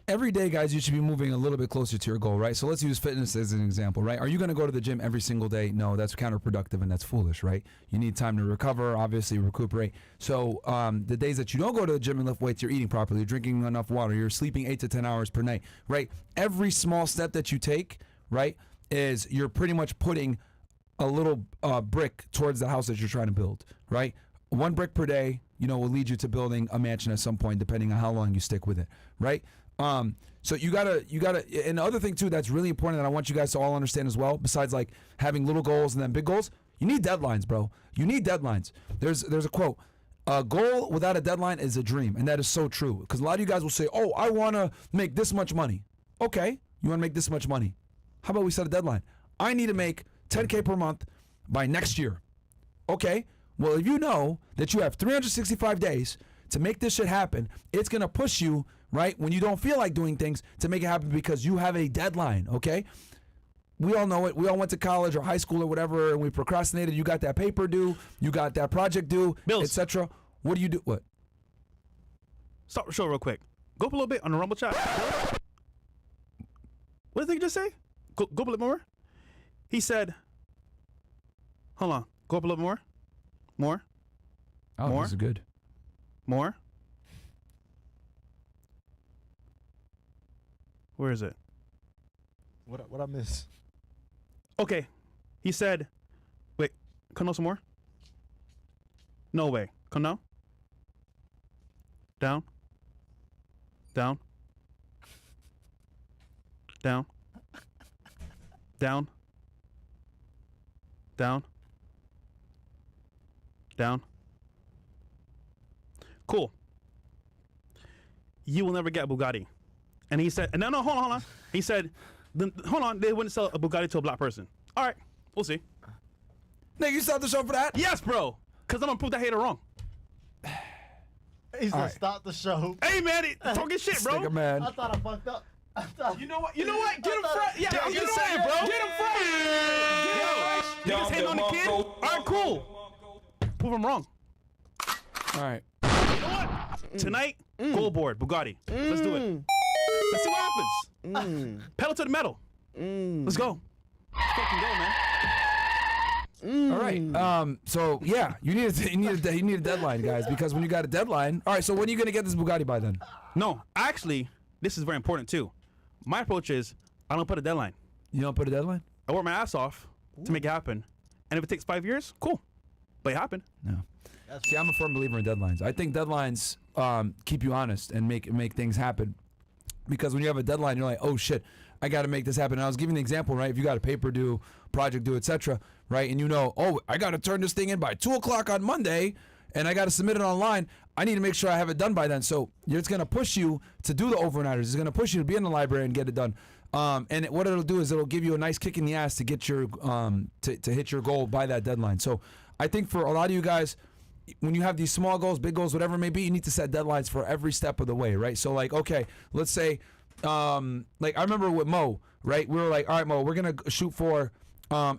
every day, guys, you should be moving a little bit closer to your goal, right? So let's use fitness as an example, right? Are you going to go to the gym every single day? No, that's counterproductive and that's foolish, right? You need time to recover, obviously recuperate. So the days that you don't go to the gym and lift weights, you're eating properly, you're drinking enough water, you're sleeping 8 to 10 hours per night, right? Every small step that you take, right, is you're pretty much putting a little brick towards the house that you're trying to build, right? 1 brick per day, you know, will lead you to building a mansion at some point, depending on how long you stick with it, right? So you gotta, and the other thing too that's really important that I want you guys to all understand as well, besides like having little goals and then big goals, you need deadlines, bro. You need deadlines. There's a quote, a goal without a deadline is a dream, and that is so true. Because a lot of you guys will say, oh, I want to make this much money. Okay, you want to make this much money. How about we set a deadline? I need to make 10K per month by next year. Okay, well, if you know that you have 365 days to make this shit happen, it's going to push you, right, when you don't feel like doing things, to make it happen because you have a deadline, okay? we all know it. We all went to college or high school or whatever, and we procrastinated. You got that paper due, you got that project due, Bills. etc. What do you do? What? Stop the show real quick. Go up a little bit on the Rumble chat. What did he just say? Go up a little more. He said, hold on. Go up a little more. More. Oh, More? this is good. More. Where is it? What I miss? Okay. He said, wait, come no some more? No way. Come now? Down. Down. Down. Down. Down. Down. Cool. You will never get a Bugatti. And he said, no, hold on. He said, hold on, they wouldn't sell a Bugatti to a black person. All right, we'll see. Nigga, you start the show for that? Yes, bro. Because I'm going to prove that hater wrong. He said, right. stop the show. Hey, man, talking shit, bro. Nigga, man. I thought I fucked up. I thought, You know what? Get him fresh. Yeah, I'm you just know saying, what? bro. Get him fresh. Niggas hating on the kid? All right, cool. Prove him wrong. All right. You know what? Tonight, goal board, Bugatti. Let's do it. Let's see what happens. Pedal to the metal. Let's go. Fucking go, man. All right. So yeah, you need a deadline, guys, because when you got a deadline, all right. So when are you gonna get this Bugatti by then? No, actually, this is very important too. My approach is I don't put a deadline. You don't put a deadline? I work my ass off to make it happen. And if it takes 5 years, cool. But it happened. No. See, I'm a firm believer in deadlines. I think deadlines keep you honest and make things happen. Because when you have a deadline, you're like, oh shit, I got to make this happen. And I was giving an example, right? If you got a paper due, project due, etc., right? And you know, oh, I got to turn this thing in by 2 o'clock on Monday, and I got to submit it online. I need to make sure I have it done by then. So it's going to push you to do the overnighters. It's going to push you to be in the library and get it done. What it'll do is it'll give you a nice kick in the ass to get your to hit your goal by that deadline. So I think for a lot of you guys, when you have these small goals, big goals, whatever it may be, you need to set deadlines for every step of the way, right? So like, okay, let's say, like I remember with Mo, right? We were like, all right, Mo, we're gonna shoot for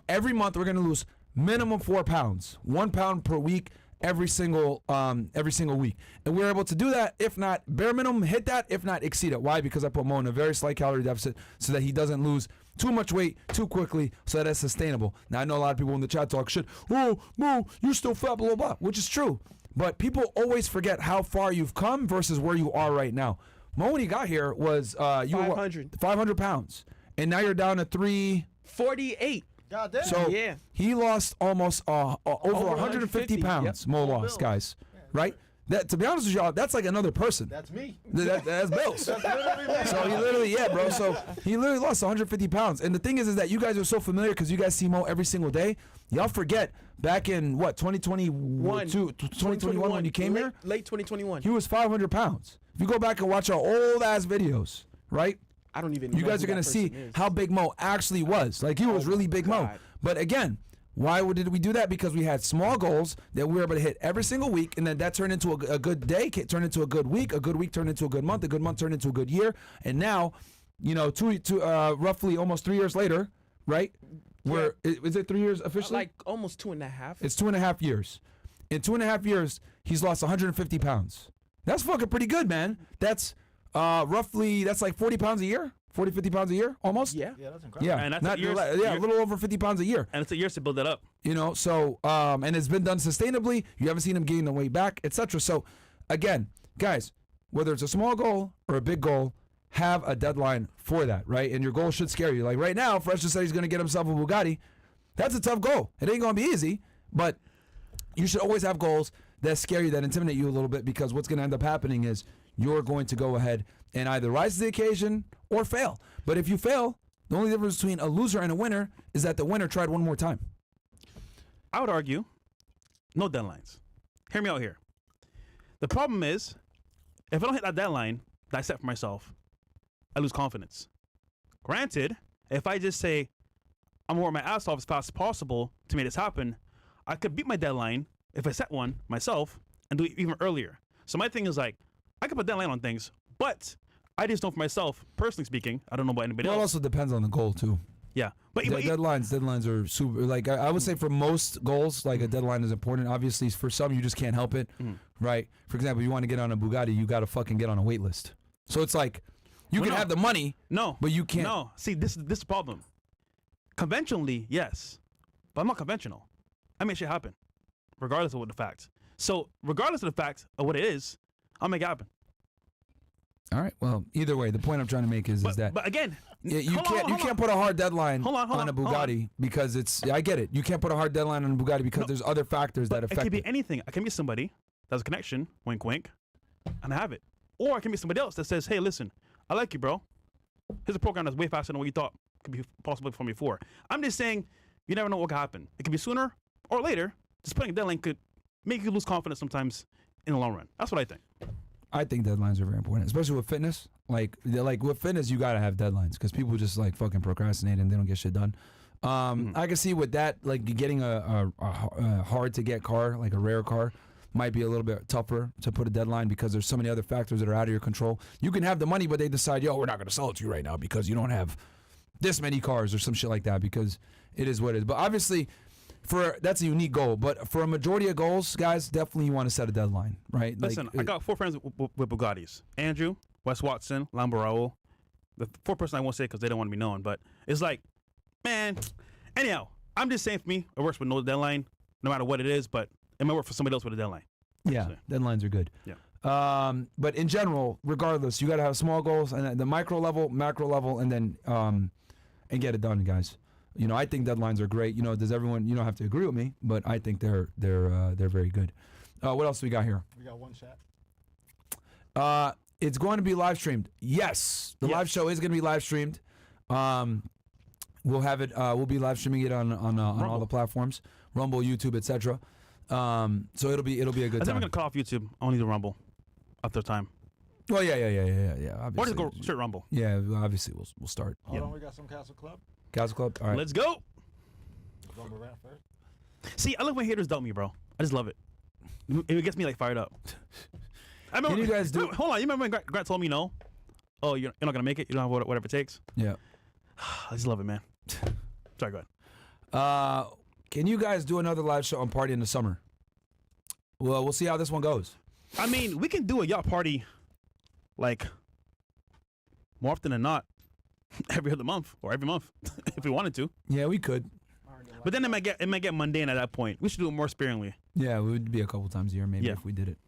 every month we're gonna lose minimum 4 pounds, 1 pound per week, every single week, and we were able to do that. If not bare minimum, hit that. If not, exceed it. Why? Because I put Mo in a very slight calorie deficit so that he doesn't lose too much weight too quickly, so that it's sustainable. Now I know a lot of people in the chat talk shit. Oh, Mo, you're still fat, blah blah blah, which is true. But people always forget how far you've come versus where you are right now. Mo, when he got here, was you were 500 pounds, and now you're down to 348. God damn. So Yeah. he lost almost over 150 150, pounds. Mo lost, guys. Right? That, to be honest with y'all, that's like another person. That's me. That's Bills. That's literally me. So he literally, yeah, bro. So he literally lost 150 pounds. And the thing is that you guys are so familiar because you guys see Mo every single day. Y'all forget back in what 2021 when you came here, Late 2021. he was 500 pounds. If you go back and watch our old ass videos, right? I don't even. You know guys who are gonna that see person is. how big Mo actually was. Like he was really big Mo. God. But again, why did we do that? Because we had small goals that we were able to hit every single week, and then that turned into a good day, turned into a good week turned into a good month turned into a good year, and now, you know, roughly almost 3 years later, right? Is it 3 years officially? Like almost 2.5. It's 2.5 years. In 2.5 years, he's lost 150 pounds. That's fucking pretty good, man. That's roughly, that's like 40 pounds a year, 40, 50 pounds a year, almost. Yeah. Yeah, that's incredible. Yeah, And that's not, years- a years- little over 50 pounds a year. And it's a years to build that up. You know, so and it's been done sustainably. You haven't seen him gain the weight back, etc. So, again, guys, whether it's a small goal or a big goal, have a deadline for that, right? And your goal should scare you. Like right now, Fresh just said he's going to get himself a Bugatti. That's a tough goal. It ain't going to be easy, but you should always have goals that scare you, that intimidate you a little bit, because what's going to end up happening is you're going to go ahead and either rise to the occasion or fail. But if you fail, the only difference between a loser and a winner is that the winner tried one more time. I would argue, no deadlines. Hear me out here. The problem is, if I don't hit that deadline that I set for myself, I lose confidence. Granted, if I just say, I'm gonna work my ass off as fast as possible to make this happen, I could beat my deadline if I set one myself and do it even earlier. So my thing is like, I could put deadline on things, but I just know for myself, personally speaking, I don't know about anybody Well, it else. also depends on the goal too. Yeah, but Deadlines are super. Like I would say for most goals, like a deadline is important. Obviously, for some you just can't help it, right? For example, you want to get on a Bugatti, you got to fucking get on a wait list. So it's like you can have the money, but you can't. No, see, this is the problem. Conventionally, yes, but I'm not conventional. I make shit happen, regardless of what the facts. So regardless of the fact of what it is, I'll make it happen. All right. Well, either way, the point I'm trying to make is that. But again, you can't put a hard deadline on a Bugatti because it's. I get it. You can't put a hard deadline on a Bugatti because there's other factors that affect it. It could be anything. I can meet somebody that's a connection, wink, wink, and I have it. Or I can meet somebody else that says, "Hey, listen, I like you, bro. Here's a program that's way faster than what you thought could be possible for me before." I'm just saying, you never know what could happen. It could be sooner or later. Just putting a deadline could make you lose confidence sometimes in the long run. That's what I think. I think deadlines are very important, especially with fitness. Like with fitness, you gotta have deadlines because people just like fucking procrastinate and they don't get shit done. I can see with that, like getting a hard to get car, like a rare car, might be a little bit tougher to put a deadline because there's so many other factors that are out of your control. You can have the money, but they decide, yo, we're not gonna sell it to you right now because you don't have this many cars or some shit like that because it is what it is. But obviously, that's a unique goal, but for a majority of goals, guys, definitely you want to set a deadline, right? Listen, I got 4 friends with Bugattis. Andrew, Wes Watson, Lamborghini. The 4th person I won't say because they don't want to be known, but it's like, man. Anyhow, I'm just saying for me, it works with no deadline, no matter what it is, but it might work for somebody else with a deadline. Yeah, deadlines are good. Yeah. But in general, regardless, you got to have small goals and the micro level, macro level, and then and get it done, guys. You know, I think deadlines are great. You know, does everyone? You don't have to agree with me, but I think they're very good. What else do we got here? We got one chat. It's going to be live streamed. Yes, the live show is going to be live streamed. We'll have it. We'll be live streaming it on all the platforms, Rumble, YouTube, etc. So it'll be a good I think time. I'm gonna cut off YouTube. Only the Rumble after time. Oh yeah. Obviously. Or just go straight Rumble. Yeah, obviously we'll start. Hold on, we got some Castle Club. Castle Club. All right. Let's go. Rumble rant first. See, I love when haters doubt me, bro. I just love it. It gets me like fired up. I remember, Can you guys do? Hold on, you remember when Grant told me no? Oh, you're not gonna make it. You don't have whatever it takes. Yeah. I just love it, man. Sorry, go ahead. Can you guys do another live show on Party in the Summer? Well, we'll see how this one goes. I mean, we can do a yacht party, like more often than not, every other month or every month, if we wanted to. Yeah, we could. But then it might get mundane at that point. We should do it more sparingly. Yeah, it would be a couple times a year maybe if we did it.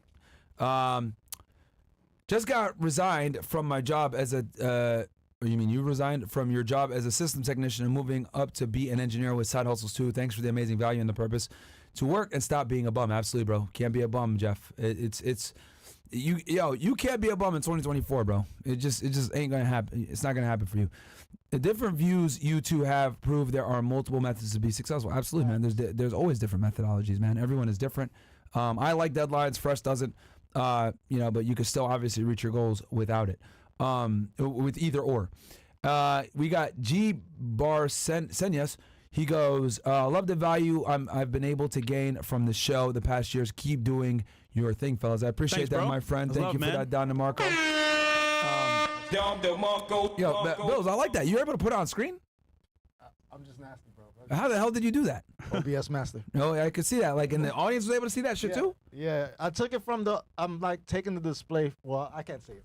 Just got resigned from my job as a. You mean you resigned from your job as a system technician and moving up to be an engineer with side hustles too? Thanks for the amazing value and the purpose to work and stop being a bum. Absolutely, bro. Can't be a bum, Jeff. You can't be a bum in 2024, bro. It just ain't gonna happen. It's not gonna happen for you. The different views you two have prove there are multiple methods to be successful. Absolutely, man. There's always different methodologies, man. Everyone is different. I like deadlines. Fresh doesn't. But you can still obviously reach your goals without it. With either or. We got G Bar Senyas. He goes, love the value I've been able to gain from the show the past years. Keep doing your thing, fellas. I appreciate that, my friend. That's Thank love, you man. for that, Don DeMarco. Bills, I like that. You were able to put it on screen? I'm just nasty, bro. How the hell did you do that? OBS master. No, I could see that. Like, and the audience was able to see that shit too? Yeah, I took it from I'm like taking the display. Well, I can't see it.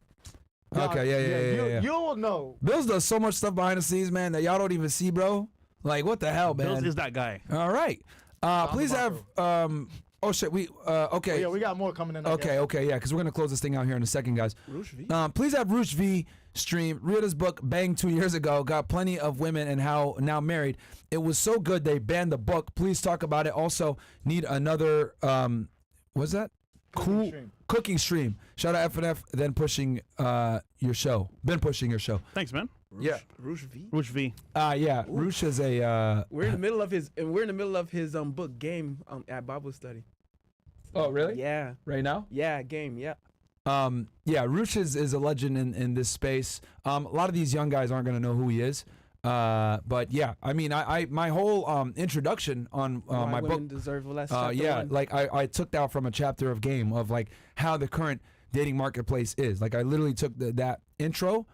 Okay, yeah. You will know. Bills does so much stuff behind the scenes, man, that y'all don't even see, bro. Like, what the hell, man? Bills is that guy. All right. Please have. Oh shit. Okay. Oh, yeah, we got more coming in. Okay, yeah, because we're gonna close this thing out here in a second, guys. Roosh V. Please have Roosh V stream. Read his book, Bang, 2 years ago. Got plenty of women and how now married. It was so good they banned the book. Please talk about it. Also, need another. What's that? Cool cooking stream. Shout out FNF. Then pushing your show. Been pushing your show. Thanks, man. Yeah. Roosh V. Roosh V. Yeah. Roosh is a. We're in the middle of his book Game at Bible study. Oh really? Yeah. Right now? Yeah, Game. Yeah. Yeah. Roosh is a legend in this space. A lot of these young guys aren't gonna know who he is. But yeah, I mean, my whole introduction on my book deserve less. yeah, like I took that from a chapter of Game of like how the current dating marketplace is. Like I literally took that intro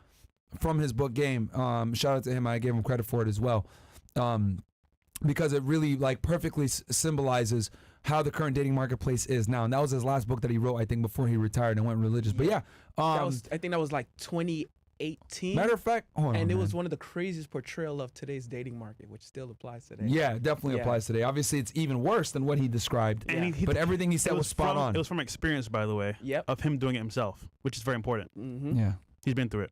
from his book Game. Shout out to him. I gave him credit for it as well, because it really like perfectly symbolizes how the current dating marketplace is now. And that was his last book that he wrote, I think, before he retired and went religious. But yeah, I think that was like 2018. matter of fact, hold on, and it was man. one of the craziest portrayal of today's dating market, which still applies today. Yeah, definitely Yeah. applies today. Obviously, it's even worse than what he described. And But everything he said was spot on. It was from experience, by the way. Yep. Of him doing it himself, which is very important. Mm-hmm. Yeah. He's been through it.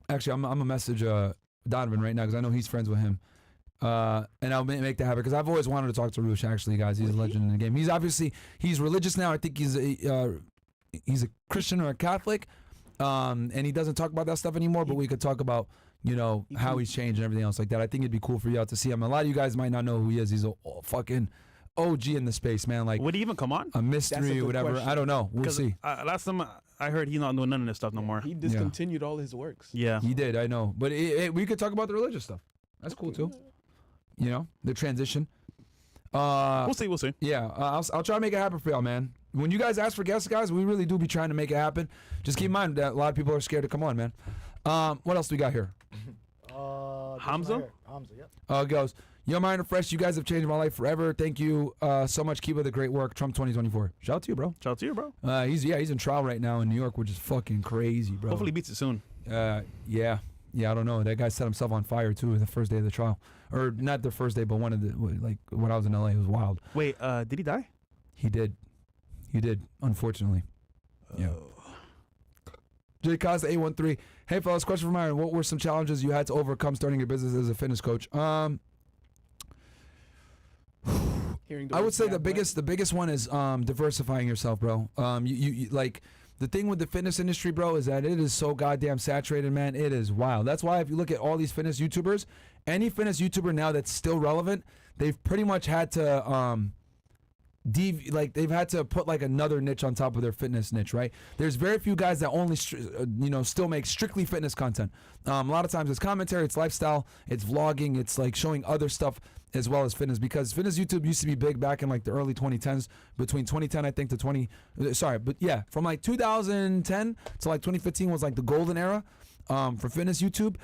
Actually, I'm gonna message Donovan right now because I know he's friends with him. And I'll make that happen because I've always wanted to talk to Roosh. Actually, guys, he's a legend in the game. He's religious now. I think he's a Christian or a Catholic, and he doesn't talk about that stuff anymore. But we could talk about how he's changed and everything else like that. I think it'd be cool for y'all to see him. A lot of you guys might not know who he is. He's a fucking OG in the space, man. Like, would he even come on? a mystery or whatever. question. I don't know. We'll 'Cause, see. Last time I heard he's not doing none of this stuff no more. He discontinued all his works. Yeah. He did. I know. But we could talk about the religious stuff. That's cool too. The transition. We'll see. We'll see. Yeah, I'll try to make it happen for y'all, man. When you guys ask for guests, guys, we really do be trying to make it happen. Just keep in mind that a lot of people are scared to come on, man. What else do we got here? Hamza? Hamza, yep. It goes, yo, Myron and Fresh, you guys have changed my life forever. Thank you so much. Keep up the great work. Trump 2024. Shout out to you, bro. Shout out to you, bro. He's in trial right now in New York, which is fucking crazy, bro. Hopefully he beats it soon. Yeah, I don't know. That guy set himself on fire too the first day of the trial, or not the first day, but one of the when I was in LA, it was wild. Wait, did he die? He did, unfortunately. Yeah. J Costa 813. Hey fellas, question for Myron. What were some challenges you had to overcome starting your business as a fitness coach? Hearing the I would words say you the have, biggest one is diversifying yourself, bro. You like the thing with the fitness industry, bro, is that it is so goddamn saturated, man. It is wild. That's why if you look at all these fitness YouTubers, any fitness YouTuber now that's still relevant, they've pretty much had to they've had to put like another niche on top of their fitness niche, right? There's very few guys that only still make strictly fitness content. A lot of times it's commentary, it's lifestyle, it's vlogging, it's like showing other stuff as well as fitness, because fitness YouTube used to be big back in like the early 2010s, between 2010 I think to from like 2010 to like 2015 was like the golden era for fitness YouTube.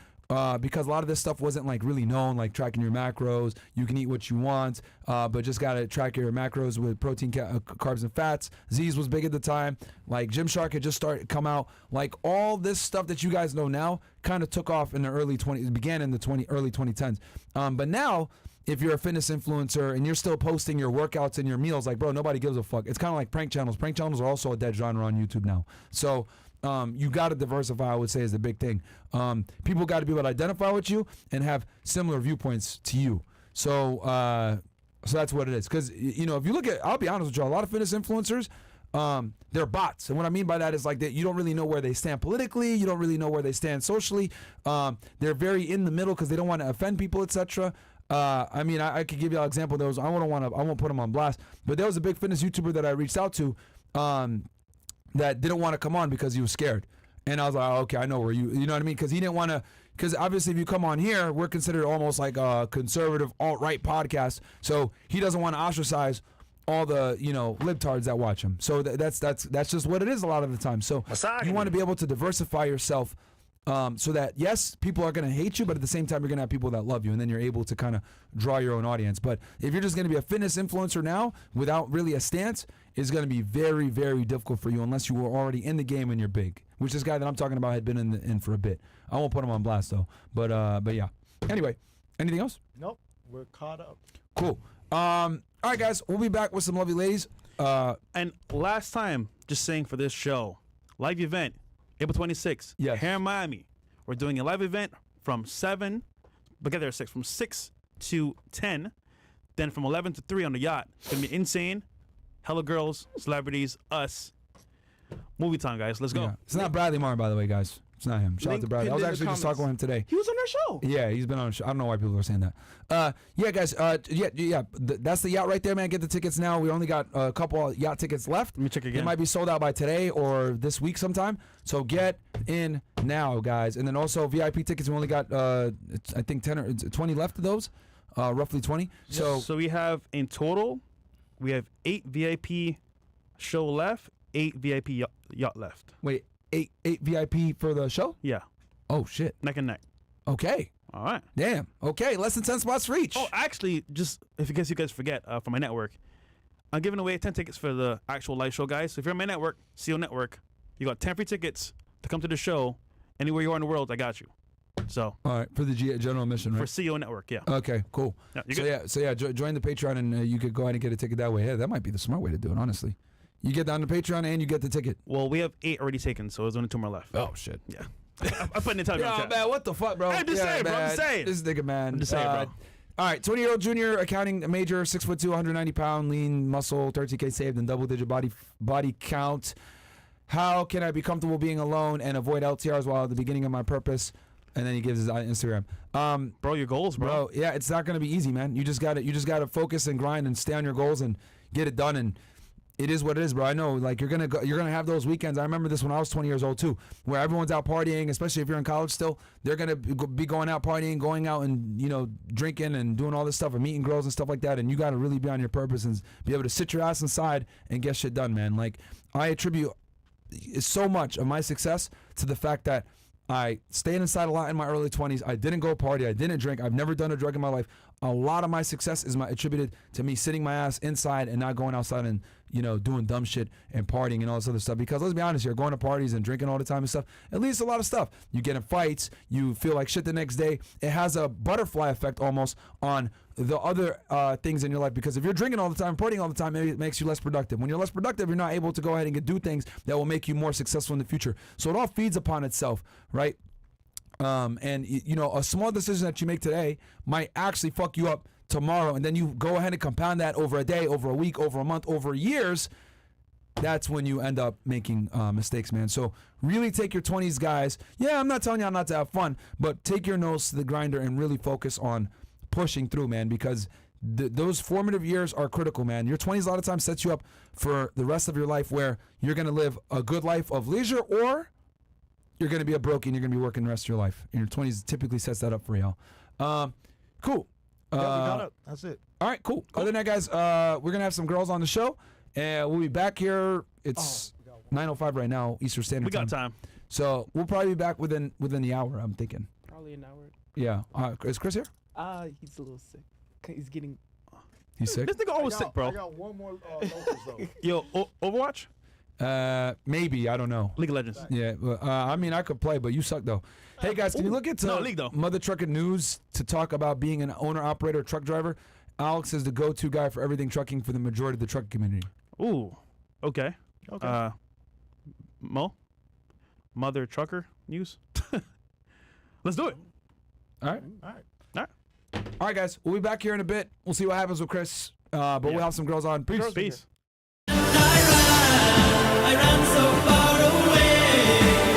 Because a lot of this stuff wasn't like really known, like tracking your macros. You can eat what you want, but just gotta track your macros with protein, carbs, and fats. Z's was big at the time. Like Gymshark had just come out. Like all this stuff that you guys know now kind of took off in the early 20s. It began in the early 2010s. But now, if you're a fitness influencer and you're still posting your workouts and your meals, like bro, nobody gives a fuck. It's kind of like prank channels. Prank channels are also a dead genre on YouTube now. So. You got to diversify, I would say, is the big thing. People got to be able to identify with you and have similar viewpoints to you. So that's what it is. Because, if you look at, I'll be honest with you, a lot of fitness influencers, they're bots. And what I mean by that is like that you don't really know where they stand politically. You don't really know where they stand socially. They're very in the middle because they don't want to offend people, etc. I could give you an example. I won't put them on blast. But there was a big fitness YouTuber that I reached out to, that didn't want to come on because he was scared. And I was like, oh, okay, I know where you know what I mean? Because he didn't want to, because obviously if you come on here, we're considered almost like a conservative alt-right podcast. So he doesn't want to ostracize all the, libtards that watch him. So that's just what it is a lot of the time. So you want to be able to diversify yourself so that, yes, people are going to hate you, but at the same time, you're going to have people that love you, and then you're able to kind of draw your own audience. But if you're just going to be a fitness influencer now without really a stance, it's going to be very, very difficult for you unless you were already in the game and you're big, which this guy that I'm talking about had been in for a bit. I won't put him on blast, though. But yeah. Anyway, anything else? Nope, we're caught up. Cool. All right, guys, we'll be back with some lovely ladies. And last time, just saying for this show, live event, April 26th, Yes. here in Miami. We're doing a live event from 7, but get there at 6, from 6 to 10, then from 11 to 3 on the yacht. It's going to be insane. Hella girls, celebrities, us. Movie time, guys. Let's go. Yeah. It's not Bradley Martin, by the way, guys. It's not him. Shout out Link to Bradley. I was pinned in the actually just talking with him today. He was on our show. Yeah, he's been on a show. I don't know why people are saying that. Yeah, guys. That's the yacht right there, man. Get the tickets now. We only got a couple of yacht tickets left. Let me check again. They might be sold out by today or this week sometime. So get in now, guys. And then also VIP tickets. We only got I think 10 or 20 left of those. Roughly 20. So we have in total, we have 8 VIP show left, 8 VIP yacht left. wait, eight VIP for the show? Yeah, Oh shit. neck and neck. Okay. All right. Damn. Okay. Less than 10 spots for each. Oh, actually, just in case you guys forget, for my network, I'm giving away 10 tickets for the actual live show, guys. So if you're on my network, CO Network, you got 10 free tickets to come to the show. Anywhere you are in the world, I got you. So All right. For the general admission, right? for CO Network, yeah. Okay. Cool. Yeah, you So good? join the Patreon and you could go ahead and get a ticket that way. Yeah, that might be the smart way to do it. Honestly, you get on the Patreon and you get the ticket. Well, we have 8 already taken, so there's only 2 more left. Oh shit. Yeah. I put in the Telegram Yeah, chat. man, what the fuck, bro? I'm just saying, bro. I'm just saying. This nigga, man. I'm just saying, bro. All right, 20-year-old junior, accounting major, 6'2", 190-pound, lean muscle, 13K saved, and double-digit body count. How can I be comfortable being alone and avoid LTRs while at the beginning of my purpose? And then he gives his Instagram. Bro, your goals, bro. Yeah, it's not gonna be easy, man. You just gotta focus and grind and stay on your goals and get it done. And it is what it is, bro. I know, like you're gonna have those weekends. I remember this when I was 20 years old too, where everyone's out partying, especially if you're in college still. They're gonna be going out partying, going out and drinking and doing all this stuff and meeting girls and stuff like that. And you gotta really be on your purpose and be able to sit your ass inside and get shit done, man. Like I attribute so much of my success to the fact that I stayed inside a lot in my early 20s. I didn't go party. I didn't drink. I've never done a drug in my life. A lot of my success is attributed to me sitting my ass inside and not going outside and doing dumb shit and partying and all this other stuff. Because let's be honest here, going to parties and drinking all the time and stuff, it leads to a lot of stuff. You get in fights. You feel like shit the next day. It has a butterfly effect almost on the other things in your life, because if you're drinking all the time, partying all the time, maybe it makes you less productive. When you're less productive, you're not able to go ahead and do things that will make you more successful in the future. So it all feeds upon itself, right? And a small decision that you make today might actually fuck you up tomorrow, and then you go ahead and compound that over a day, over a week, over a month, over years. That's when you end up making mistakes, man. So really take your 20s, guys. Yeah, I'm not telling you not to have fun, but take your nose to the grinder and really focus on pushing through, man, because those formative years are critical, man. Your 20s a lot of times sets you up for the rest of your life, where you're going to live a good life of leisure, or you're going to be a broke and you're going to be working the rest of your life. And your 20s typically sets that up for y'all. Cool. Yeah, we got it. That's it. All right, cool. Other than that, guys, we're going to have some girls on the show, and we'll be back here. It's 9:05 right now, Eastern Standard Time. We got time. So we'll probably be back within the hour, I'm thinking. Probably an hour. Yeah. Is Chris here? He's a little sick. He's getting. He's sick? This nigga always sick, bro. I got one more locals, though. Yo, Overwatch? Maybe. I don't know. League of Legends. Yeah. I mean, I could play, but you suck, though. Hey, guys, can you look into League, though. Mother Trucker News to talk about being an owner-operator truck driver? Alex is the go-to guy for everything trucking for the majority of the trucking community. Ooh, okay. Mo? Mother Trucker News? Let's do it. All right. All right. All right, guys. We'll be back here in a bit. We'll see what happens with Chris. But we'll have some girls on. Peace. Peace. I ran so far away.